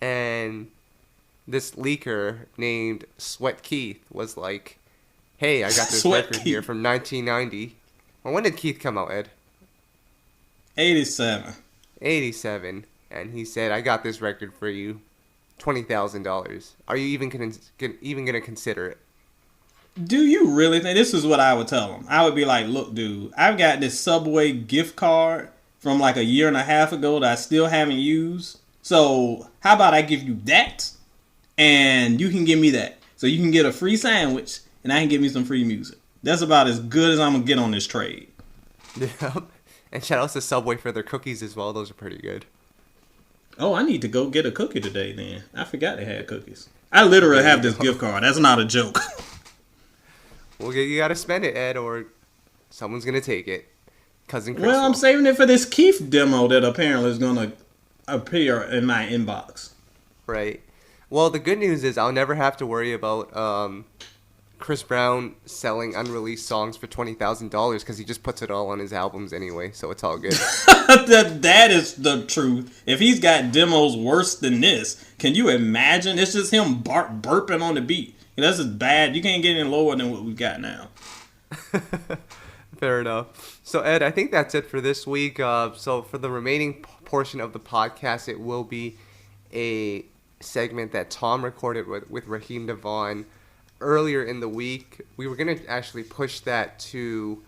And this leaker named Sweat Keith was like, hey, I got this record here from 1990. Well, when did Keith come out, Ed? 87. 87. And he said, I got this record for you. $20,000. Are you even gonna consider it? Do you really think, this is what I would tell him? I would be like, look, dude, I've got this Subway gift card from like a year and a half ago that I still haven't used. So how about I give you that and you can give me that. So you can get a free sandwich and I can give me some free music. That's about as good as I'm going to get on this trade. Yep. And shout out to Subway for their cookies as well. Those are pretty good. Oh, I need to go get a cookie today then. I forgot they had cookies. I literally have this gift card. That's not a joke. Well, you got to spend it, Ed, or someone's going to take it. Cousin Chris. Well, I'm saving it for this Keith demo that apparently is going to appear in my inbox. Right. Well, the good news is I'll never have to worry about Chris Brown selling unreleased songs for $20,000 because he just puts it all on his albums anyway, so it's all good. That is the truth. If he's got demos worse than this, can you imagine? It's just him burping on the beat. That's just bad. You can't get any lower than what we've got now. Fair enough. So, Ed, I think that's it for this week. So for the remaining portion of the podcast, it will be a segment that Tom recorded with Raheem DeVaughn earlier in the week. We were going to actually push that to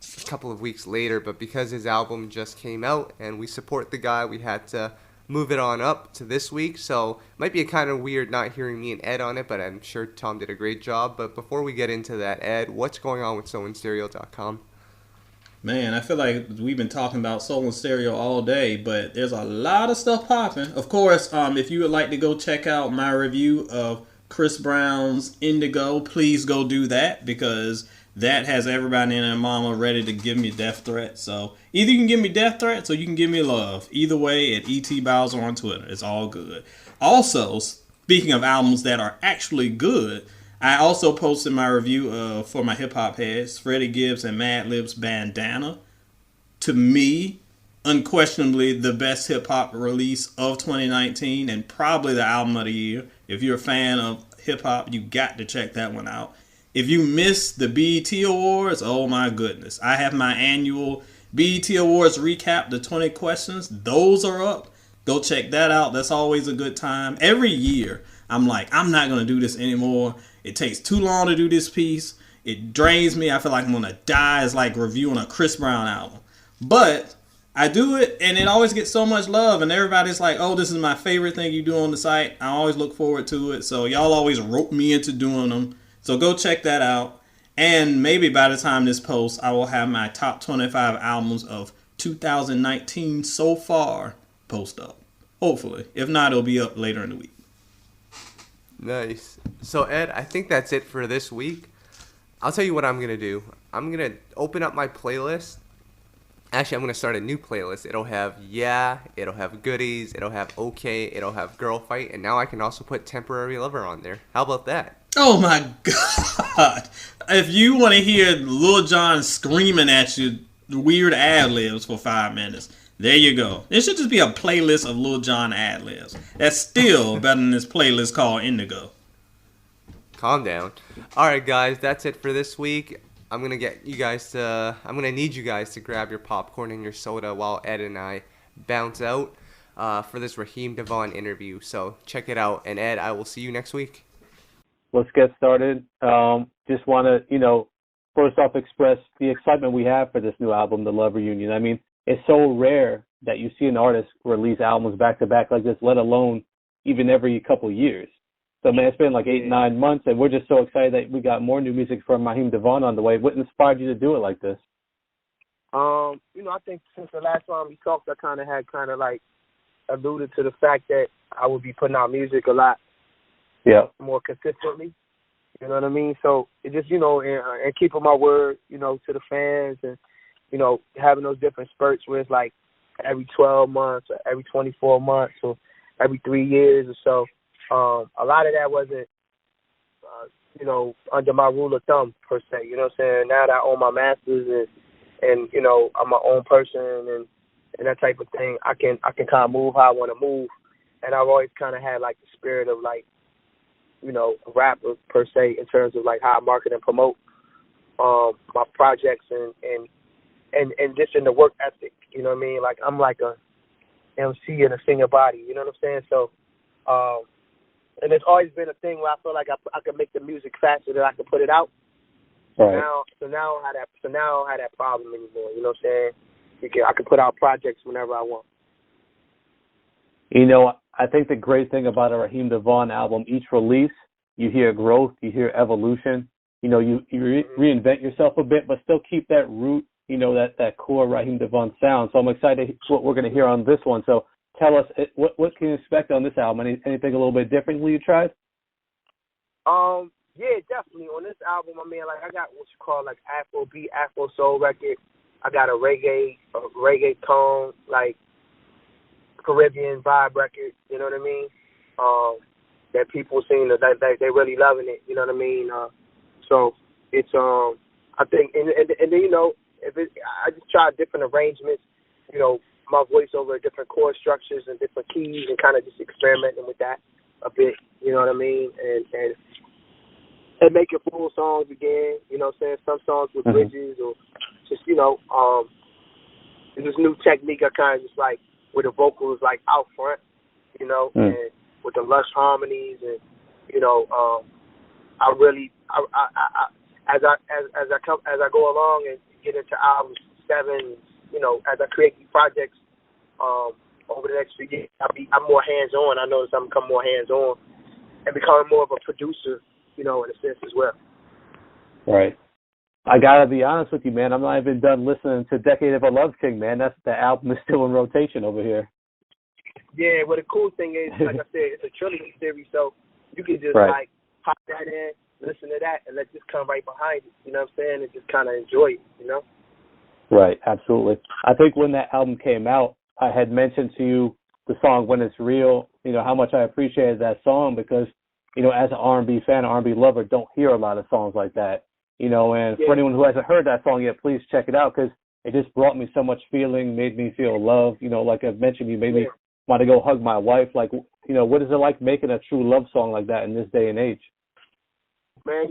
a couple of weeks later, but because his album just came out and we support the guy, we had to move it on up to this week. So it might be kind of weird not hearing me and Ed on it, but I'm sure Tom did a great job. But before we get into that, Ed, what's going on with SoulandStereo.com? Man, I feel like we've been talking about Soul and Stereo all day, but there's a lot of stuff popping. Of course, if you would like to go check out my review of Chris Brown's Indigo, please go do that, because that has everybody and their mama ready to give me death threats. So either you can give me death threats or you can give me love. Either way, at E.T. Bowser on Twitter. It's all good. Also, speaking of albums that are actually good, I also posted my review for my hip-hop heads, Freddie Gibbs and Madlib's Bandana. To me, unquestionably the best hip-hop release of 2019 and probably the album of the year. If you're a fan of hip-hop, you got to check that one out. If you missed the BET Awards, oh my goodness. I have my annual BET Awards recap, the 20 questions. Those are up. Go check that out. That's always a good time. Every year, I'm like, I'm not going to do this anymore. It takes too long to do this piece. It drains me. I feel like I'm going to die. It's like reviewing a Chris Brown album. But I do it, and it always gets so much love. And everybody's like, oh, this is my favorite thing you do on the site. I always look forward to it. So y'all always rope me into doing them. So go check that out. And maybe by the time this posts, I will have my top 25 albums of 2019 so far post up. Hopefully. If not, it'll be up later in the week. Nice. So, Ed, I think that's it for this week. I'll tell you what I'm going to do. I'm going to open up my playlist. Actually, I'm going to start a new playlist. It'll have Yeah, it'll have Goodies, it'll have Okay, it'll have Girl Fight, and now I can also put Temporary Lover on there. How about that? Oh my God. If you want to hear Lil Jon screaming at you weird ad-libs for 5 minutes, there you go. It should just be a playlist of Lil Jon ad-libs. That's still better than this playlist called Indigo. Calm down. All right, guys, that's it for this week. I'm going to need you guys to grab your popcorn and your soda while Ed and I bounce out for this Raheem DeVaughn interview. So check it out. And Ed, I will see you next week. Let's get started. Just want to, first off express the excitement we have for this new album, The Love Reunion. I mean, it's so rare that you see an artist release albums back to back like this, let alone even every couple years. So, man, it's been like 8-9 months, and we're just so excited that we got more new music from Raheem DeVaughn on the way. What inspired you to do it like this? I think since the last time we talked, I kind of like alluded to the fact that I would be putting out music a lot more consistently. You know what I mean? So it just, and keeping my word, to the fans and, having those different spurts where it's like every 12 months or every 24 months or every 3 years or so. A lot of that wasn't, under my rule of thumb per se. You know what I'm saying? Now that I own my masters and I'm my own person and that type of thing, I can kind of move how I want to move. And I've always kind of had like the spirit of like, a rapper per se in terms of like how I market and promote my projects and just in the work ethic. You know what I mean? Like I'm like a MC in a singer body. You know what I'm saying? So, and it's always been a thing where I feel like I can make the music faster than I can put it out. Right. So now I don't have that problem anymore. You know what I'm saying? I can put out projects whenever I want. I think the great thing about a Raheem DeVaughn album, each release, you hear growth, you hear evolution. You reinvent yourself a bit, but still keep that root, that core Raheem DeVaughn sound. So I'm excited what we're going to hear on this one. So tell us, what can you expect on this album? Anything a little bit differently you tried? Yeah, definitely. On this album, I got what you call like Afro beat, Afro soul record. I got a reggae tone, like Caribbean vibe record. You know what I mean? That people seem to they really loving it. You know what I mean? So it's I think and then I just try different arrangements. My voice over different chord structures and different keys and kind of just experimenting with that a bit. You know what I mean? And making full songs again, some songs with bridges or just, it's this new technique I kind of just like where the vocals like out front, and with the lush harmonies and, I really, as I go along and get into album 7, as I create these projects, over the next few years, I'm more hands-on. I notice I'm becoming more hands-on and becoming more of a producer, in a sense as well. Right. I gotta be honest with you, man. I'm not even done listening to Decade of a Love King, man. The album is still in rotation over here. Yeah, well, the cool thing is, like I said, it's a trilogy series, so you can just like pop that in, listen to that, and let this come right behind it. You know what I'm saying? And just kind of enjoy it. Right. Absolutely. I think when that album came out, I had mentioned to you the song "When It's Real." How much I appreciated that song because, as an R&B fan, R&B lover, don't hear a lot of songs like that. And for anyone who hasn't heard that song yet, please check it out because it just brought me so much feeling, made me feel love. Like I've mentioned, you made me want to go hug my wife. Like, what is it like making a true love song like that in this day and age? Man,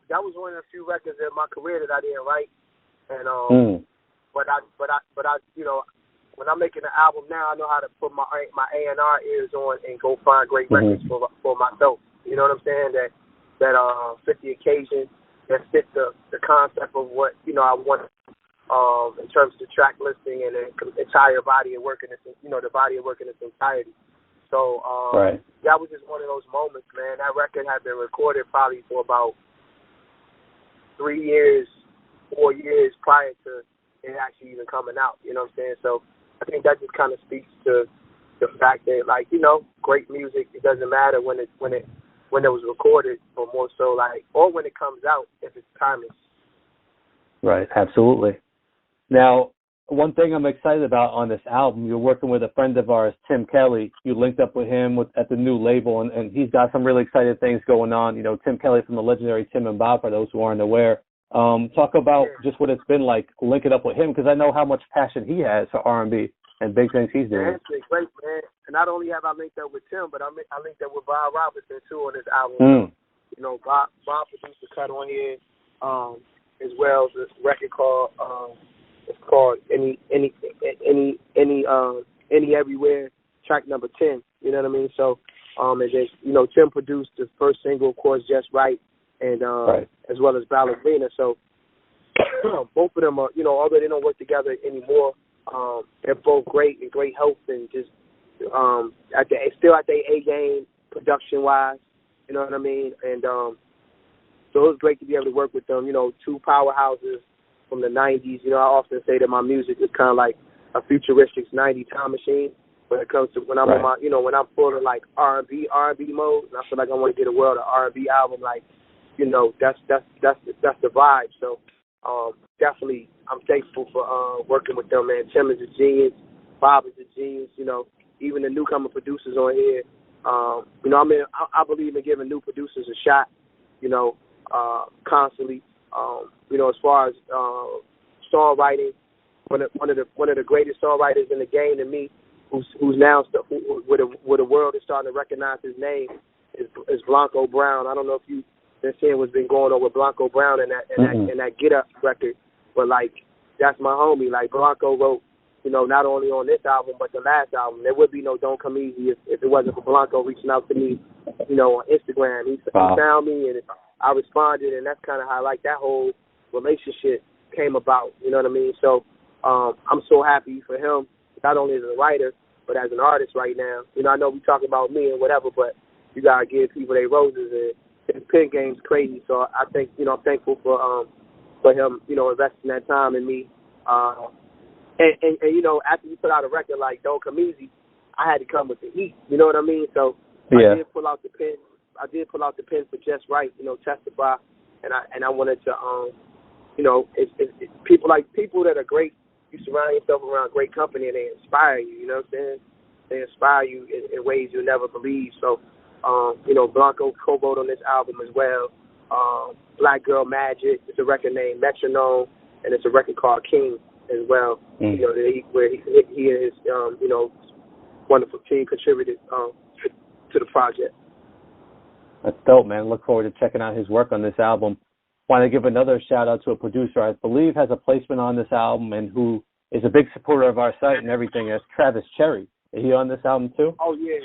that was one of the few records in my career that I didn't write. And but I when I'm making an album now, I know how to put my A&R ears on and go find great records for myself. You know what I'm saying? That fit the occasion, that fit the concept of what I want in terms of the track listing and the entire body of work in its the body of work in its entirety. So that was just one of those moments, man. That record had been recorded probably for about 3 years, 4 years prior to it actually even coming out. You know what I'm saying? So I think that just kind of speaks to the fact that, like, great music, it doesn't matter when it was recorded, but more so or when it comes out if it's timeless. Right, absolutely. Now, one thing I'm excited about on this album, you're working with a friend of ours, Tim Kelly. You linked up with him at the new label, and he's got some really exciting things going on. Tim Kelly from the legendary Tim and Bob, for those who aren't aware. Talk about just what it's been like linking up with him, because I know how much passion he has for R&B and big things he's doing. It's been great, man. And not only have I linked up with Tim, but I linked up with Bob Robinson, too, on this album. Bob produced the cut on here, as well as this record called, it's called Any Everywhere, track number 10. You know what I mean? So, and then, Tim produced the first single, of course, Just Right, and as well as Ballerina. So both of them are, although they don't work together anymore, they're both great and great health and just still at their A game production wise. You know what I mean? And so it was great to be able to work with them. You know, two powerhouses from the '90s. You know, I often say that my music is kind of like a futuristic '90s time machine when it comes to when I'm on my, you know, when I'm full of like R&B mode, and I feel like I want to get a world of R&B album. Like, you know, that's the vibe. So definitely, I'm thankful for working with them, man. Tim is a genius. Bob is a genius. You know, even the newcomer producers on here. You know, I believe in giving new producers a shot. You know, constantly. You know, as far as songwriting, one of the greatest songwriters in the game to me, who's now with the world is starting to recognize his name, is Blanco Brown. I don't know if you've been seeing what's been going on with Blanco Brown and that Get Up record, but like that's my homie. Like Blanco wrote, you know, not only on this album but the last album. There would be no Don't Come Easy if it wasn't for Blanco reaching out to me, you know, on Instagram. He found me and I responded, and that's kind of how like that whole relationship came about. You know what I mean? So I'm so happy for him, not only as a writer but as an artist right now. You know, I know we talk about me and whatever, but you gotta give people their roses, and his pen game's crazy. So I think, you know, I'm thankful for him, you know, investing that time in me. And you know, after you put out a record like Don't Come Easy, I had to come with the heat. You know what I mean? So I did pull out the pen. I did pull out the pen for Just Right, you know, Testify, and I wanted to, you know, it's people that are great. You surround yourself around great company, and they inspire you. You know what I'm saying? They inspire you in ways you'll never believe. So, you know, Blanco co-wrote on this album as well. Black Girl Magic. It's a record named Metronome, and it's a record called King as well. You know, where he and his you know, wonderful team contributed to the project. That's dope, man. Look forward to checking out his work on this album. Want to give another shout out to a producer I believe has a placement on this album and who is a big supporter of our site and everything. That's Travis Cherry. Is he on this album too? Oh yeah.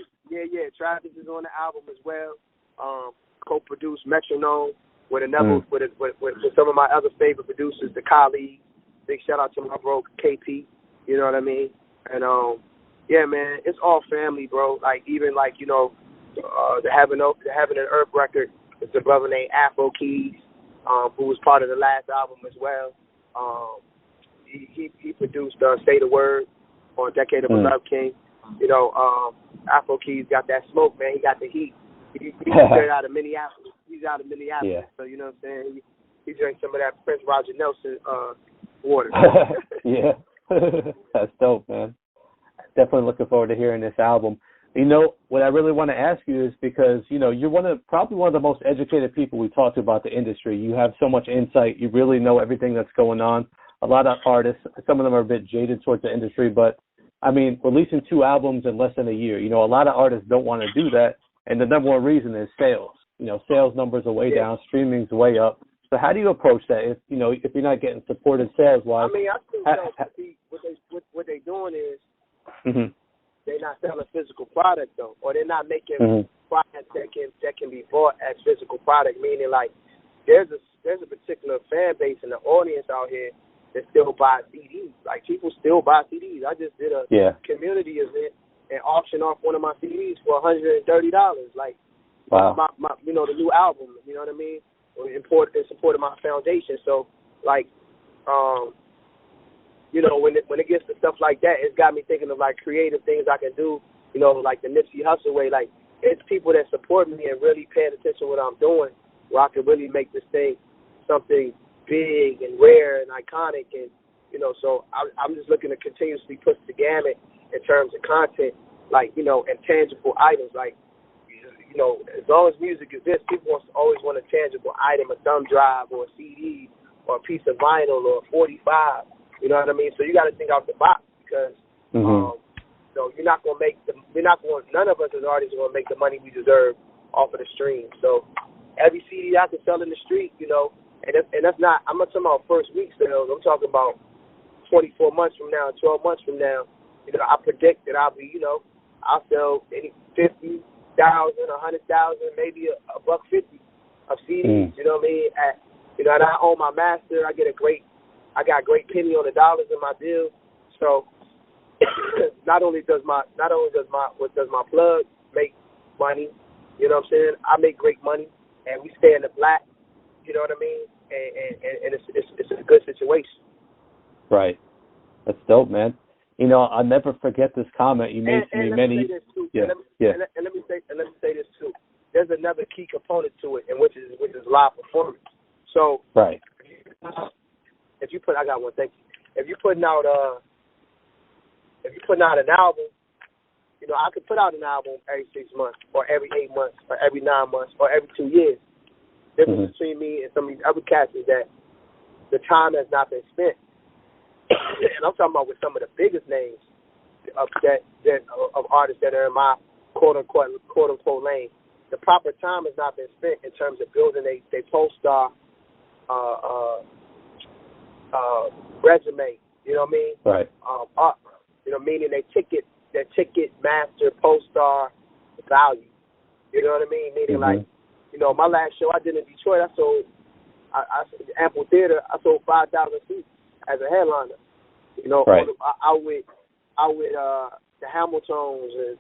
Travis is on the album as well. Co-produced Metronome with another with some of my other favorite producers, the colleagues. Big shout out to my bro KP. You know what I mean? And yeah, man, it's all family, bro. Like even like, you know, the Heaven and Earth record. It's a brother named Afro Keys, who was part of the last album as well. He produced Say the Word on Decade of a Love King. You know, Afro Keys got that smoke, man. He got the heat. He's straight out of Minneapolis. He's out of Minneapolis. Yeah. So, you know what I'm saying? He drank some of that Prince Roger Nelson water. Yeah. That's dope, man. Definitely looking forward to hearing this album. You know, what I really want to ask you is because, you know, you're probably one of the most educated people we talk to about the industry. You have so much insight. You really know everything that's going on. A lot of artists, some of them are a bit jaded towards the industry, but, I mean, releasing 2 albums in less than a year, you know, a lot of artists don't want to do that, and the number one reason is sales. You know, sales numbers are way down, streaming's way up. So how do you approach that if you're not getting supported sales-wise? I mean, I think what they're doing is they're not selling physical product, though, or they're not making products that can be bought as physical product, meaning, like, there's a particular fan base and an audience out here that still buy CDs. Like, people still buy CDs. I just did a community event and auctioned off one of my CDs for $130. Like, wow. my you know, the new album, you know what I mean? In support of my foundation. So, like, you know, when it gets to stuff like that, it's got me thinking of, like, creative things I can do, you know, like the Nipsey Hussle way. Like, it's people that support me and really paying attention to what I'm doing where I can really make this thing something big and rare and iconic. And, you know, so I'm just looking to continuously push the gamut in terms of content, like, you know, and tangible items. Like, you know, as long as music exists, people always want a tangible item, a thumb drive or a CD or a piece of vinyl or a 45. You know what I mean? So you got to think out the box because, you know, you're not going to none of us as artists are going to make the money we deserve off of the stream. So every CD I can sell in the street, you know, and that's not, I'm not talking about first week sales. I'm talking about 24 months from now, 12 months from now. You know, I predict that I'll be, you know, I'll sell 50,000, 100,000, maybe a $150 of CDs. You know what I mean? You know, and I own my master. I got great penny on the dollars in my deal. So not only does my plug make money, You know what I'm saying? I make great money, and we stay in the black. You know what I mean? And it's a good situation. Right. That's dope, man. You know, I'll never forget this comment you made to me many. And let me say this too. There's another key component to it, and which is live performance. So, right. If you put, I got one. Thank you. If you're putting out an album, you know, I could put out an album every 6 months, or every 8 months, or every 9 months, or every 2 years. The difference between me and some of these other cats is that the time has not been spent. And I'm talking about with some of the biggest names of artists that are in my quote unquote lane. The proper time has not been spent in terms of building a post-star resume. You know what I mean? Right. You know, meaning their ticket master post-star value. You know what I mean? Meaning like, you know, my last show I did in Detroit, I sold Ample Theater. I sold 5,000 seats as a headliner. You know, right. out with the Hamiltons and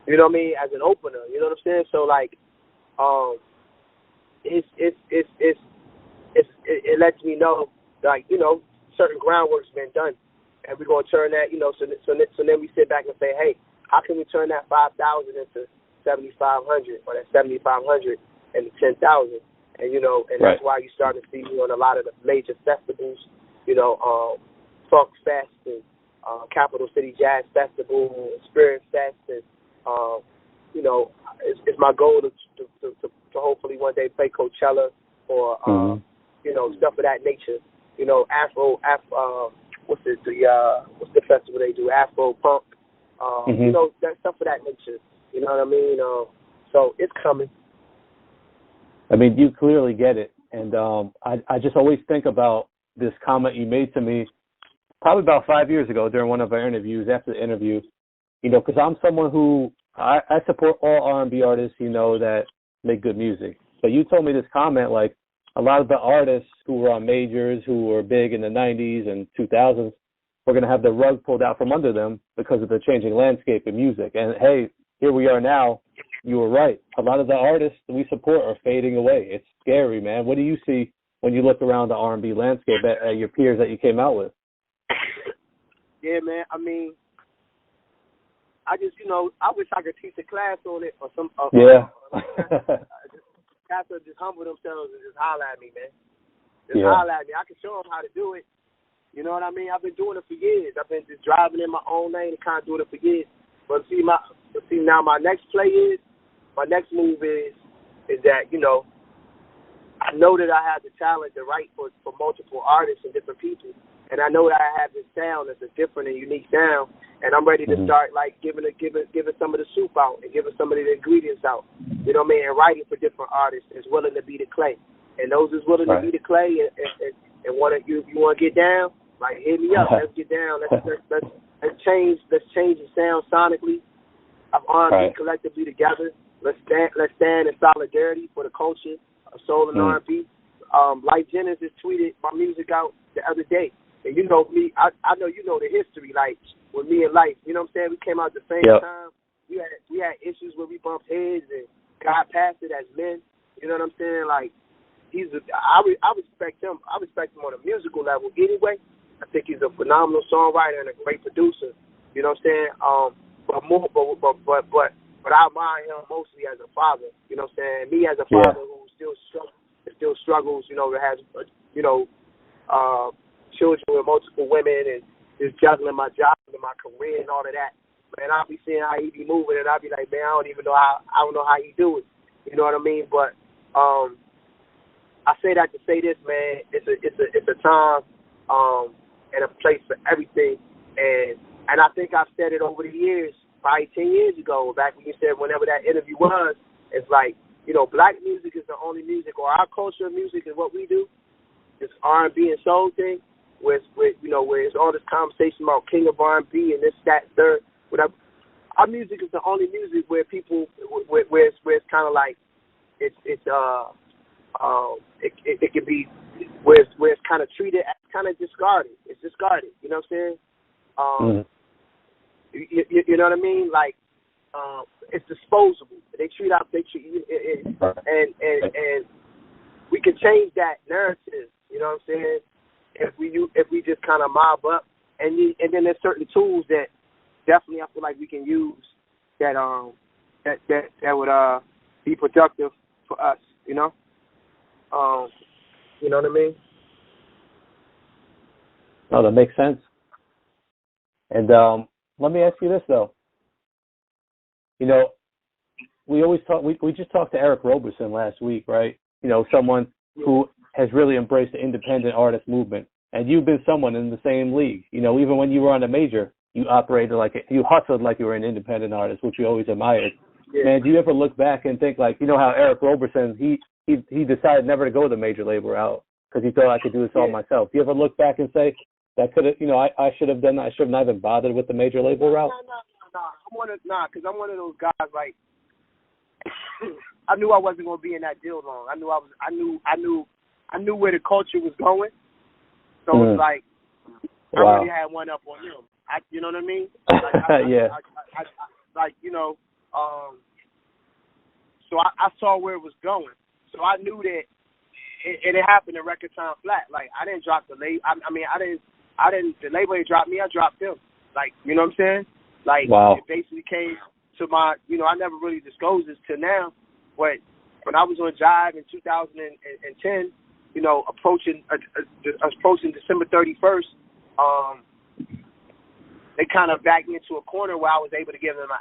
you know what I mean, as an opener. You know what I'm saying? So like, it lets me know, like, you know, certain groundwork's been done, and we're gonna turn that, you know, so then we sit back and say, hey, how can we turn that 5,000 into 7,500, or that 7,500 into 10,000? And you know, and that's why you start to see me on a lot of the major festivals, you know, Funk Fest and Capital City Jazz Festival, and Spirit Fest, and you know, it's my goal to hopefully one day play Coachella or you know, stuff of that nature. You know, Afro what's the festival they do? Afro Punk. You know, that stuff of that nature. You know what I mean? So it's coming. I mean, you clearly get it. And I just always think about this comment you made to me probably about 5 years ago during one of our interviews, after the interview, you know, because I'm someone who, I support all R&B artists, you know, that make good music. But you told me this comment, like, a lot of the artists who were on majors, who were big in the 90s and 2000s, were going to have the rug pulled out from under them because of the changing landscape in music. And, hey, here we are now. You were right. A lot of the artists that we support are fading away. It's scary, man. What do you see when you look around the R&B landscape at your peers that you came out with? Yeah, man. I mean, I just, you know, I wish I could teach a class on it or some. Yeah. Cats will just humble themselves and just holler at me, man. Just holler at me. I can show them how to do it. You know what I mean? I've been doing it for years. I've been just driving in my own lane and kind of doing it for years. But see, now my next move is that, you know, I know that I have the talent to write for multiple artists and different people, and I know that I have this sound that's a different and unique sound, and I'm ready to start like giving some of the soup out and giving some of the ingredients out. You know what I mean? And writing for different artists that's willing to be the clay, and those is willing to be the clay and want you want to get down, like hit me up. Let's get down. Let's change the sound sonically of R&B collectively together. Let's stand in solidarity for the culture of soul and R&B. Life Jennings just tweeted my music out the other day, and you know me. I know you know the history. Like with me and Life, you know what I'm saying. We came out at the same time. We had issues where we bumped heads and got past it as men. You know what I'm saying? Like I respect him. I respect him on a musical level anyway. I think he's a phenomenal songwriter and a great producer. You know what I'm saying? But I admire him mostly as a father. You know what I'm saying? Me as a father who still struggles. You know, that has children with multiple women and just juggling my job and my career and all of that. Man, I'll be seeing how he be moving and I'll be like, man, I don't know how he do it. You know what I mean? But I say that to say this, man. It's a time and a place for everything, and I think I've said it over the years, probably 10 years ago, back when you said whenever that interview was, it's like, you know, black music is the only music, or our culture of music is what we do, this R&B and soul thing, where it's all this conversation about king of R&B and this, that, third, whatever. Our music is the only music where people, where it's kind of like, it can be, where it's kind of treated as kind of discarded. It's discarded. You know what I'm saying? You know what I mean? Like, it's disposable. They treat it, and we can change that narrative. You know what I'm saying? If we just kind of mob up, and then there's certain tools that definitely I feel like we can use that would be productive for us. You know what I mean? No, that makes sense. And let me ask you this though. You know, we always talk. We just talked to Eric Roberson last week, right? You know, someone who has really embraced the independent artist movement, and you've been someone in the same league. You know, even when you were on a major, you operated you hustled like you were an independent artist, which we always admired. Yeah. Man, do you ever look back and think like, you know, how Eric Roberson he decided never to go the major label route because he thought I could do this all myself. Do you ever look back and say that could have, you know, I should have done that. I should have not even bothered with the major label route. Because I'm one of those guys. Like, I knew I wasn't gonna be in that deal long. I knew where the culture was going. So it's like I already had one up on him. You know what I mean? Like, you know, so I saw where it was going. So I knew that it happened in record time flat. Like, I didn't drop the label. I didn't. The label ain't dropped me. I dropped them. Like, you know what I'm saying? Like, It basically came to my, you know, I never really disclosed this till now, but when I was on Jive in 2010, you know, approaching December 31st, they kind of backed me into a corner where I was able to give them an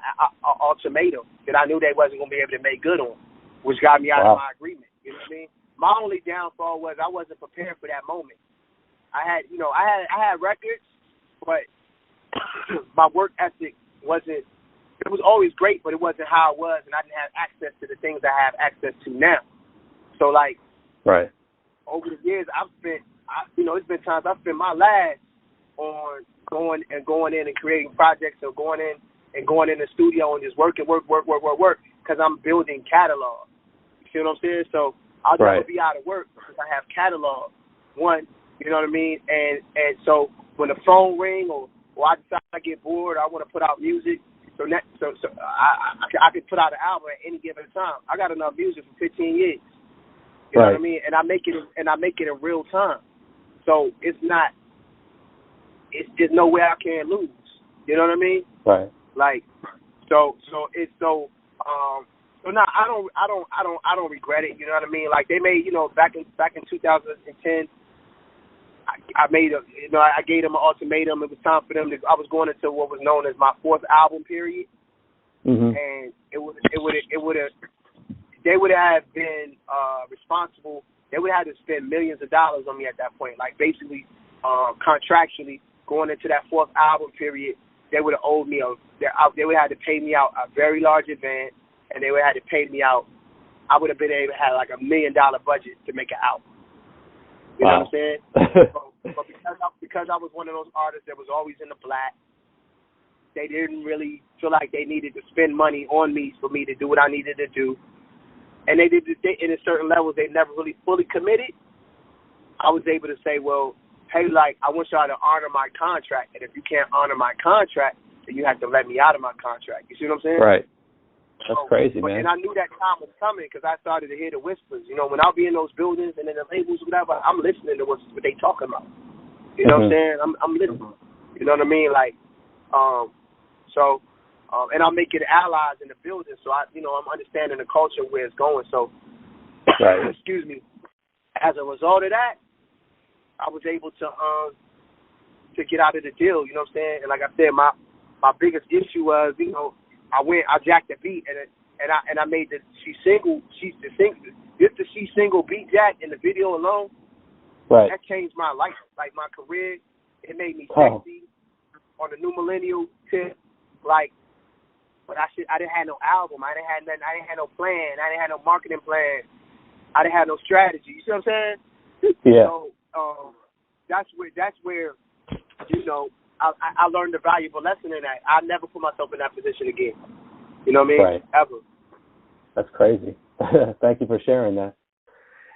ultimatum that I knew they wasn't going to be able to make good on, which got me out of my agreement. You know what I mean? My only downfall was I wasn't prepared for that moment. I had records, but my work ethic wasn't. It was always great, but it wasn't how it was, and I didn't have access to the things I have access to now. So, like, over the years, it's been times I've spent my last on going in and creating projects, or going in the studio and just work, because I'm building catalog. You see what I'm saying? So I'll never be out of work because I have catalog. One, you know what I mean? And so when the phone ring or I decide I get bored, I want to put out music. So I could put out an album at any given time. I got enough music for 15 years. You know what I mean? And I make it in real time. So it's no way I can lose. You know what I mean? Right. Like, so no, I don't regret it. You know what I mean? Like, they made, you know, back in 2010. I gave them an ultimatum. It was time for them I was going into what was known as my fourth album period, and they would have been responsible. They would have had to spend millions of dollars on me at that point. Like, basically, contractually, going into that fourth album period, they would have owed me they would have had to pay me out a very large advance, and they would have had to pay me out. I would have been able to have like $1 million budget to make an album. You know what I'm saying? But because I was one of those artists that was always in the black, they didn't really feel like they needed to spend money on me for me to do what I needed to do. And in a certain levels, they never really fully committed. I was able to say, well, hey, like, I want y'all to honor my contract. And if you can't honor my contract, then you have to let me out of my contract. You see what I'm saying? Right. That's crazy, man. And I knew that time was coming because I started to hear the whispers. You know, when I'll be in those buildings and in the labels, whatever, I'm listening to what they talking about. You know what I'm saying? I'm listening. You know what I mean? Like, and I'm making allies in the building, so I'm understanding the culture where it's going. So, excuse me. As a result of that, I was able to get out of the deal. You know what I'm saying? And like I said, my biggest issue was, you know, I jacked the beat and I made the She Single beat jack in the video alone. Right. That changed my life, like my career. It made me sexy on the new millennial tip. Like, but I didn't have no album. I didn't have nothing. I didn't have no plan. I didn't have no marketing plan. I didn't have no strategy. You see what I'm saying? Yeah. So that's where you know, I learned a valuable lesson in that. I never put myself in that position again. You know what I mean? Right. Ever. That's crazy. Thank you for sharing that.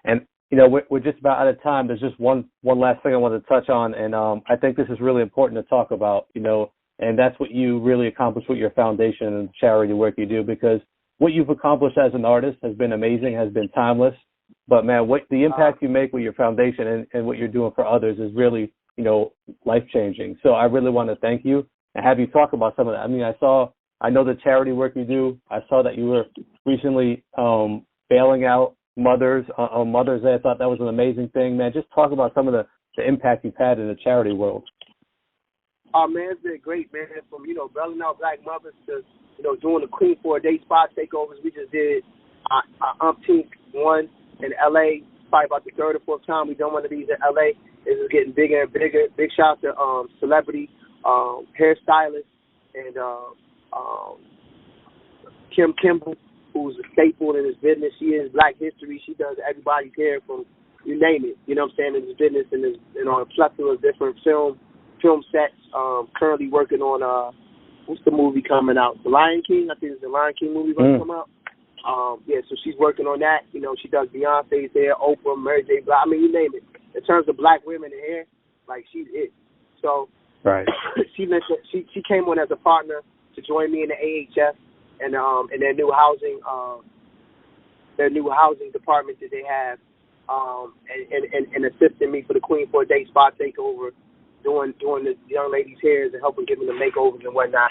And, you know, we're just about out of time. There's just one last thing I want to touch on, and I think this is really important to talk about. You know, And that's what you really accomplish with your foundation and charity work you do, because what you've accomplished as an artist has been amazing, has been timeless. But, man, what the impact you make with your foundation and what you're doing for others is really, life-changing. So I really want to thank you and have you talk about some of that. I mean, I know the charity work you do. I saw that you were recently bailing out mothers on Mother's Day. I thought that was an amazing thing, man. Just talk about some of the impact you've had in the charity world. Oh, man, it's been great, man. From, bailing out black mothers to, doing the Queen for a Day spot takeovers. We just did our umpteenth one in L.A. Probably about the third or fourth time we've done one of these in L.A. This is getting bigger and bigger. Big shout out to celebrity hairstylist and Kim Kimball, who's a staple in his business. She is Black History. She does everybody's hair from you name it. You know what I'm saying? In his business and on a plethora of different film sets. Currently working on what's the movie coming out? The Lion King. I think it's the Lion King movie going to come out. So she's working on that. She does Beyonce's hair, Oprah, Mary J. Blige. I mean, you name it. In terms of black women in hair, like she's it. So right. she came on as a partner to join me in the AHF and in their new housing department that they have, and assisting me for the Queen for a Day spot takeover, doing the young ladies' hairs and helping giving them makeovers and whatnot.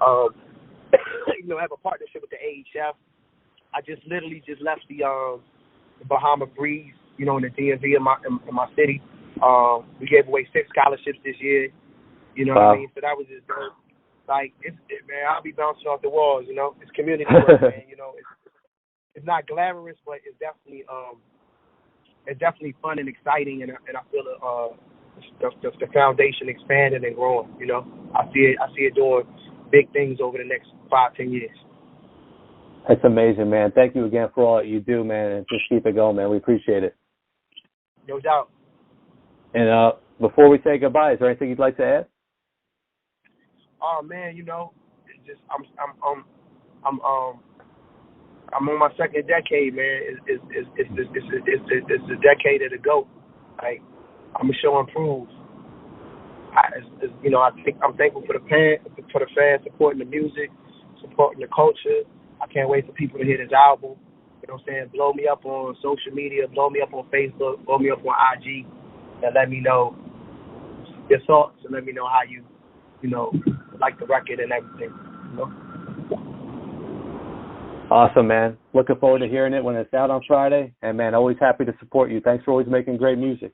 Have a partnership with the AHF. I literally just left the Bahama Breeze, in the DMV in my city. We gave away 6 scholarships this year. You know what I mean? So that was just dope. Like, man, I'll be bouncing off the walls. It's community work, man. It's not glamorous, but it's definitely fun and exciting, and I feel the foundation expanding and growing. I see it doing big things over the next 5-10 years. That's amazing, man. Thank you again for all that you do, man, and just keep it going, man. We appreciate it. No doubt. And before we say goodbye, is there anything you'd like to add? Oh man, it's just I'm on my second decade, man. It's the decade of the GOAT. Like, I'm a show and prove. I'm thankful for the fans supporting the music, supporting the culture. I can't wait for people to hear this album. You know what I'm saying? Blow me up on social media, blow me up on Facebook, blow me up on IG, and let me know your thoughts and let me know how you like the record and everything. Awesome, man. Looking forward to hearing it when it's out on Friday. And, man, always happy to support you. Thanks for always making great music.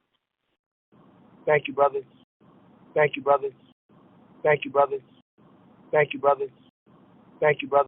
Thank you, brothers. Thank you, brothers. Thank you, brothers. Thank you, brothers. Thank you, brothers.